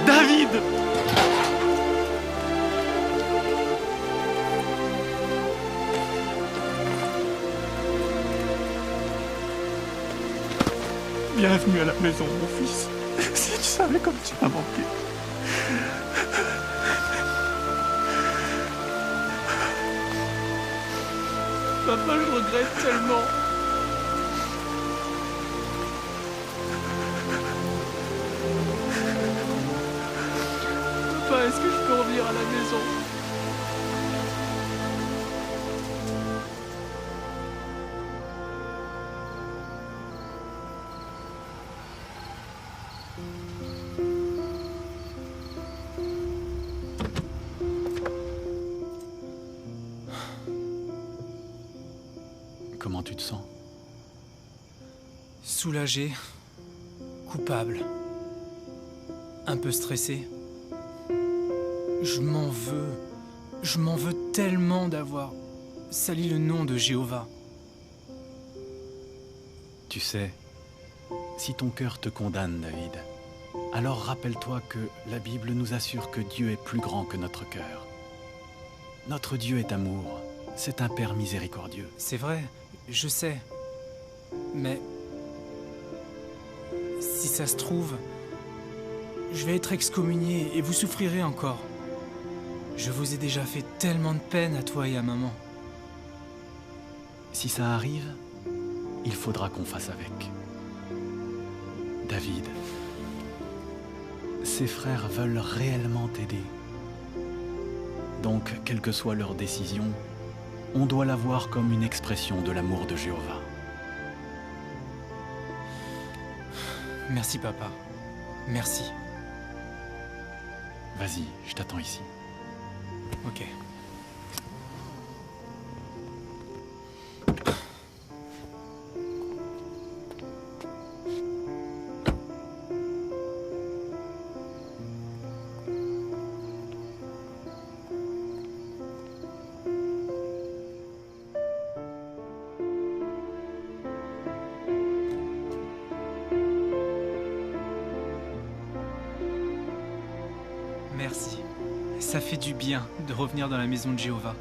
Speaker 16: David! Bienvenue à la maison, mon fils. Si tu savais comme tu m'as manqué. Papa, je regrette tellement. Papa, est-ce que je peux revenir à la maison?
Speaker 6: Comment tu te sens?
Speaker 5: Soulagé, coupable, un peu stressé. Je m'en veux tellement d'avoir sali le nom de Jéhovah.
Speaker 6: Tu sais, si ton cœur te condamne, David, alors rappelle-toi que la Bible nous assure que Dieu est plus grand que notre cœur. Notre Dieu est amour, c'est un Père miséricordieux.
Speaker 5: C'est vrai, je sais. Mais si ça se trouve, je vais être excommunié et vous souffrirez encore. Je vous ai déjà fait tellement de peine à toi et à maman.
Speaker 6: Si ça arrive, il faudra qu'on fasse avec. David, ses frères veulent réellement t'aider. Donc, quelle que soit leur décision, on doit la voir comme une expression de l'amour de Jéhovah.
Speaker 5: Merci, papa. Merci.
Speaker 6: Vas-y, je t'attends ici.
Speaker 5: Ok. Merci. Ça fait du bien de revenir dans la maison de Jéhovah.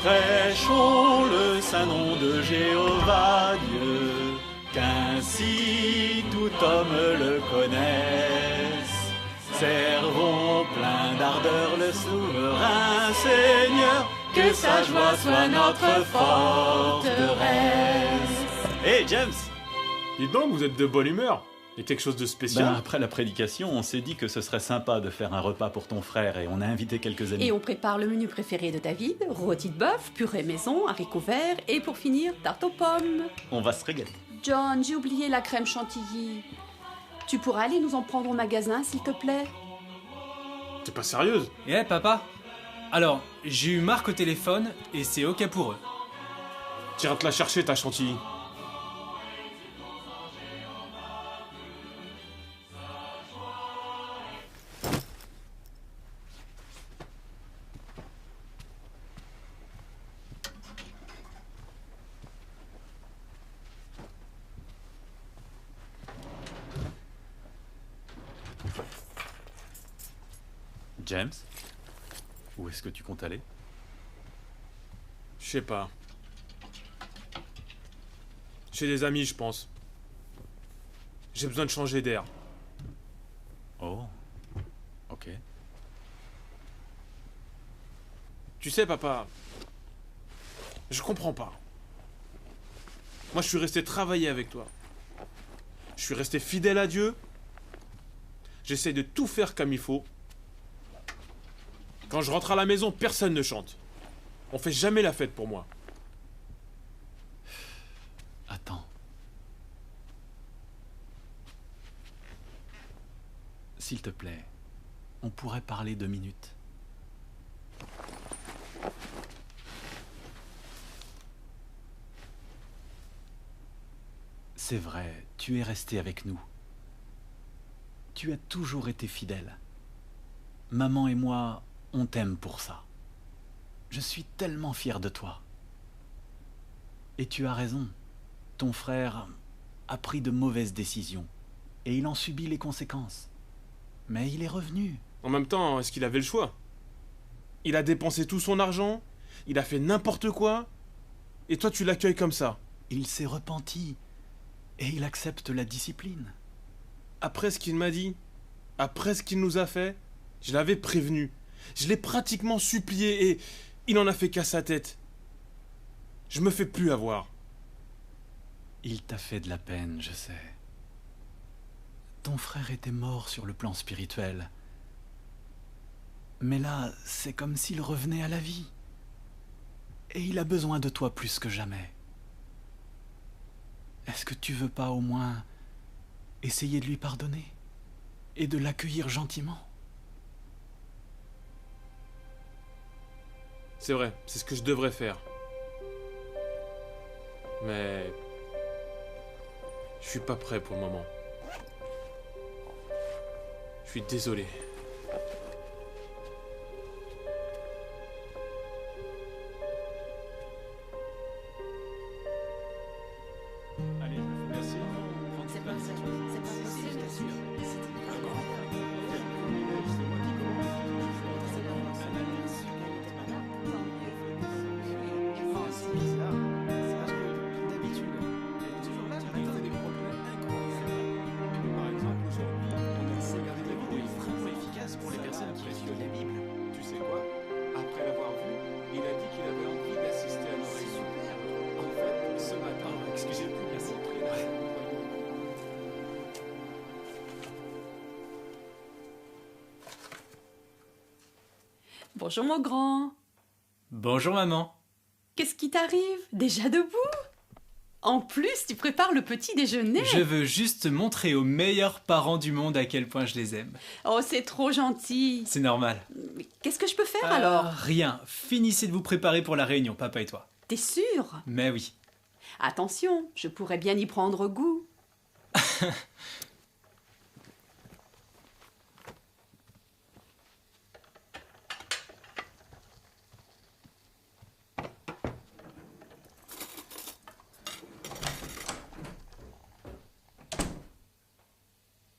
Speaker 6: Prêchons le saint nom de Jéhovah Dieu, qu'ainsi tout homme le connaisse. Servons plein d'ardeur le souverain Seigneur, que sa joie soit notre forteresse. Hé James!
Speaker 4: Dis donc, vous êtes de bonne humeur. Il y a quelque chose de spécial?
Speaker 6: Après la prédication, on s'est dit que ce serait sympa de faire un repas pour ton frère et on a invité quelques amis.
Speaker 2: Et on prépare le menu préféré de David, rôti de bœuf, purée maison, haricots verts et pour finir, tarte aux pommes.
Speaker 6: On va se régaler.
Speaker 2: John, j'ai oublié la crème chantilly. Tu pourras aller nous en prendre au magasin, s'il te plaît?
Speaker 4: T'es pas sérieuse?
Speaker 5: Eh, papa? Alors, j'ai eu Marc au téléphone et c'est ok pour eux.
Speaker 4: Tiens, te la chercher ta chantilly.
Speaker 6: James, où est-ce que tu comptes aller?
Speaker 4: Je sais pas. Chez des amis, je pense. J'ai besoin de changer d'air.
Speaker 6: Oh, ok.
Speaker 4: Tu sais, papa, je comprends pas. Moi, je suis resté travailler avec toi. Je suis resté fidèle à Dieu. J'essaie de tout faire comme il faut. Quand je rentre à la maison, personne ne chante. On fait jamais la fête pour moi.
Speaker 6: Attends. S'il te plaît, on pourrait parler 2 minutes. C'est vrai, tu es resté avec nous. Tu as toujours été fidèle. Maman et moi, on t'aime pour ça. Je suis tellement fier de toi. Et tu as raison. Ton frère a pris de mauvaises décisions. Et il en subit les conséquences. Mais il est revenu.
Speaker 4: En même temps, est-ce qu'il avait le choix? Il a dépensé tout son argent. Il a fait n'importe quoi. Et toi, tu l'accueilles comme ça.
Speaker 6: Il s'est repenti. Et il accepte la discipline.
Speaker 4: Après ce qu'il m'a dit, après ce qu'il nous a fait, je l'avais prévenu. Je l'ai pratiquement supplié et il en a fait qu'à sa tête. Je me fais plus avoir.
Speaker 6: Il t'a fait de la peine, je sais. Ton frère était mort sur le plan spirituel. Mais là, c'est comme s'il revenait à la vie. Et il a besoin de toi plus que jamais. Est-ce que tu veux pas au moins essayer de lui pardonner et de l'accueillir gentiment?
Speaker 4: C'est vrai, c'est ce que je devrais faire. Mais je suis pas prêt pour le moment. Je suis désolé.
Speaker 2: Bonjour mon grand.
Speaker 5: Bonjour maman.
Speaker 2: Qu'est-ce qui t'arrive? Déjà debout? En plus, tu prépares le petit déjeuner.
Speaker 5: Je veux juste montrer aux meilleurs parents du monde à quel point je les aime.
Speaker 2: Oh, c'est trop gentil.
Speaker 5: C'est normal.
Speaker 2: Mais qu'est-ce que je peux faire alors?
Speaker 5: Rien. Finissez de vous préparer pour la réunion, papa et toi.
Speaker 2: T'es sûr?
Speaker 5: Mais oui.
Speaker 2: Attention, je pourrais bien y prendre goût.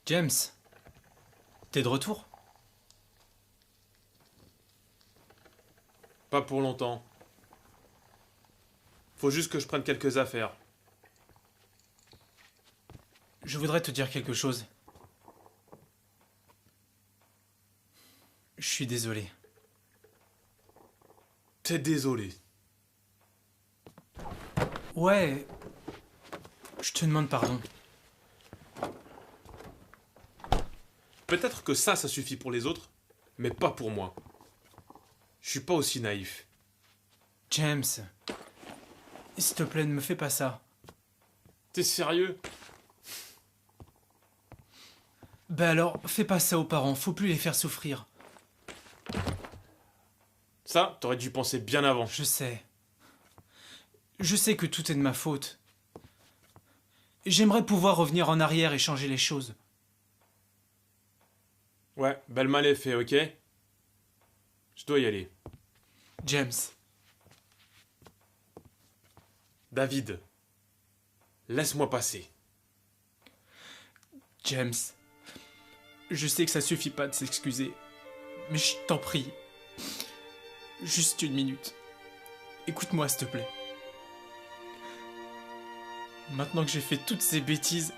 Speaker 5: James, t'es de retour?
Speaker 4: Pas pour longtemps. Faut juste que je prenne quelques affaires.
Speaker 5: Je voudrais te dire quelque chose. Je suis désolé.
Speaker 4: T'es désolé.
Speaker 5: Ouais. Je te demande pardon.
Speaker 4: Peut-être que ça suffit pour les autres, mais pas pour moi. Je suis pas aussi naïf.
Speaker 5: James, s'il te plaît, ne me fais pas ça.
Speaker 4: T'es sérieux?
Speaker 5: Ben alors, fais pas ça aux parents, faut plus les faire souffrir.
Speaker 4: Ça, t'aurais dû penser bien avant.
Speaker 5: Je sais. Je sais que tout est de ma faute. J'aimerais pouvoir revenir en arrière et changer les choses.
Speaker 4: Ouais, le mal est fait, ok? Je dois y aller.
Speaker 5: James.
Speaker 4: David. Laisse-moi passer.
Speaker 5: James. Je sais que ça suffit pas de s'excuser. Mais je t'en prie. Juste une minute. Écoute-moi, s'il te plaît. Maintenant que j'ai fait toutes ces bêtises...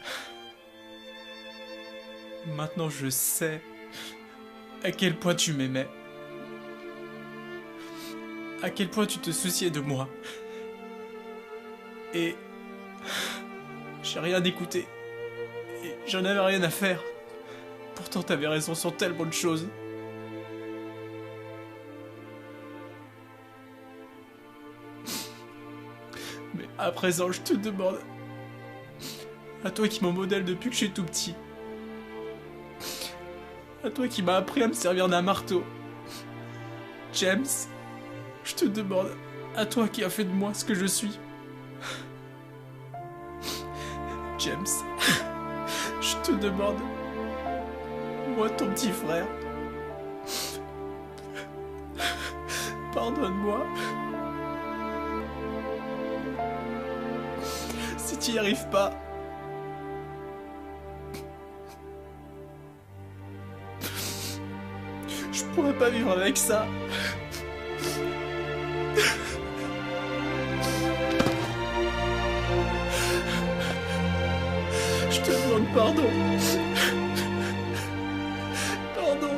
Speaker 5: Maintenant je sais à quel point tu m'aimais. À quel point tu te souciais de moi. Et... j'ai rien écouté. Et j'en avais rien à faire. Pourtant t'avais raison sur tellement de choses. Mais à présent je te demande... À toi qui m'en modèle depuis que je suis tout petit. À toi qui m'as appris à me servir d'un marteau. James, je te demande, à toi qui as fait de moi ce que je suis. James, je te demande, moi ton petit frère, pardonne-moi. Si tu n'y arrives pas, je pourrais pas vivre avec ça. Je te demande pardon. Pardon.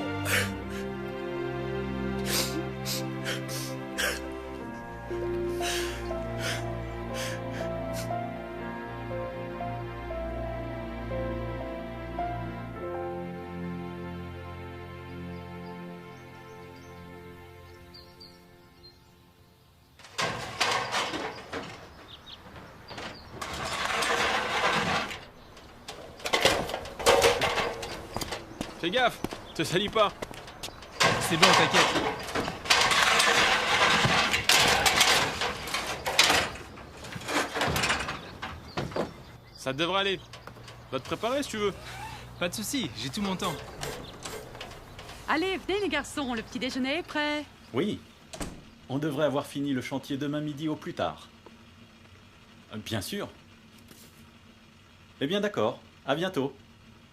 Speaker 4: Fais gaffe, te salis pas.
Speaker 5: C'est bon, t'inquiète.
Speaker 4: Ça devrait aller. Va te préparer si tu veux.
Speaker 5: Pas de soucis, j'ai tout mon temps.
Speaker 2: Allez, venez les garçons, le petit déjeuner est prêt.
Speaker 6: Oui. On devrait avoir fini le chantier demain midi au plus tard. Bien sûr. Eh bien d'accord, à bientôt.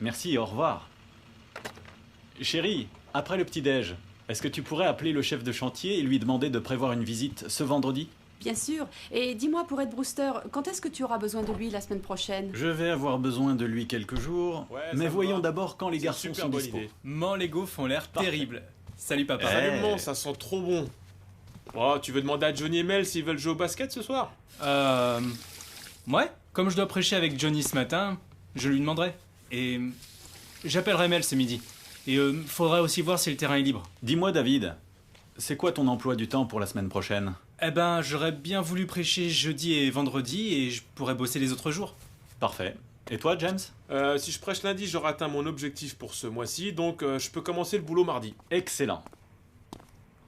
Speaker 6: Merci et au revoir. Chérie, après le petit-déj, est-ce que tu pourrais appeler le chef de chantier et lui demander de prévoir une visite ce vendredi?
Speaker 2: Bien sûr. Et dis-moi, pour Ed Brewster, quand est-ce que tu auras besoin de lui la semaine prochaine?
Speaker 6: Je vais avoir besoin de lui quelques jours, mais voyons d'abord quand les garçons sont dispo.
Speaker 5: Mon Lego font l'air terrible. Salut papa.
Speaker 4: Salut maman, ça sent trop bon. Oh, tu veux demander à Johnny et Mel s'ils veulent jouer au basket ce soir?
Speaker 5: Ouais, comme je dois prêcher avec Johnny ce matin, je lui demanderai. Et j'appellerai Mel ce midi. Et faudra aussi voir si le terrain est libre.
Speaker 6: Dis-moi David, c'est quoi ton emploi du temps pour la semaine prochaine?
Speaker 5: Eh ben, j'aurais bien voulu prêcher jeudi et vendredi et je pourrais bosser les autres jours.
Speaker 6: Parfait. Et toi, James?
Speaker 4: Si je prêche lundi, j'aurai atteint mon objectif pour ce mois-ci, donc je peux commencer le boulot mardi.
Speaker 6: Excellent.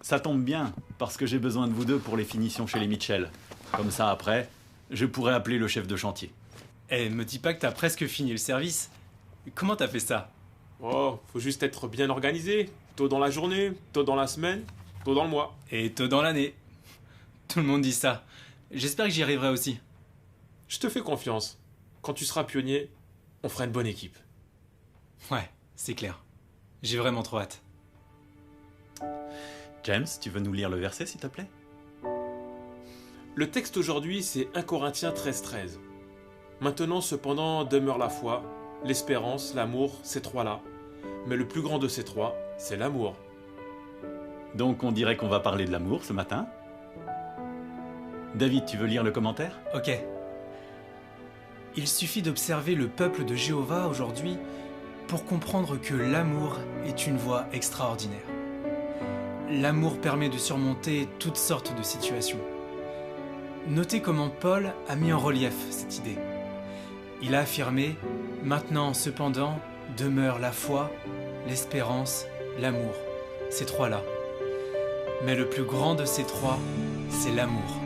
Speaker 6: Ça tombe bien, parce que j'ai besoin de vous deux pour les finitions chez les Mitchell. Comme ça, après, je pourrais appeler le chef de chantier.
Speaker 5: Eh, me dis pas que t'as presque fini le service. Comment t'as fait ça?
Speaker 4: Oh, faut juste être bien organisé. Tôt dans la journée, tôt dans la semaine, tôt dans le mois.
Speaker 5: Et tôt dans l'année. Tout le monde dit ça. J'espère que j'y arriverai aussi.
Speaker 4: Je te fais confiance. Quand tu seras pionnier, on fera une bonne équipe.
Speaker 5: Ouais, c'est clair. J'ai vraiment trop hâte.
Speaker 6: James, tu veux nous lire le verset, s'il te plaît?
Speaker 4: Le texte aujourd'hui, c'est 1 Corinthiens 13:13. Maintenant, cependant, demeure la foi, l'espérance, l'amour, ces trois-là. Mais le plus grand de ces trois, c'est l'amour.
Speaker 6: Donc on dirait qu'on va parler de l'amour ce matin. David, tu veux lire le commentaire?
Speaker 5: Ok. Il suffit d'observer le peuple de Jéhovah aujourd'hui pour comprendre que l'amour est une voie extraordinaire. L'amour permet de surmonter toutes sortes de situations. Notez comment Paul a mis en relief cette idée. Il a affirmé « Maintenant, cependant, demeure la foi, l'espérance, l'amour. » Ces trois-là. Mais le plus grand de ces trois, c'est l'amour.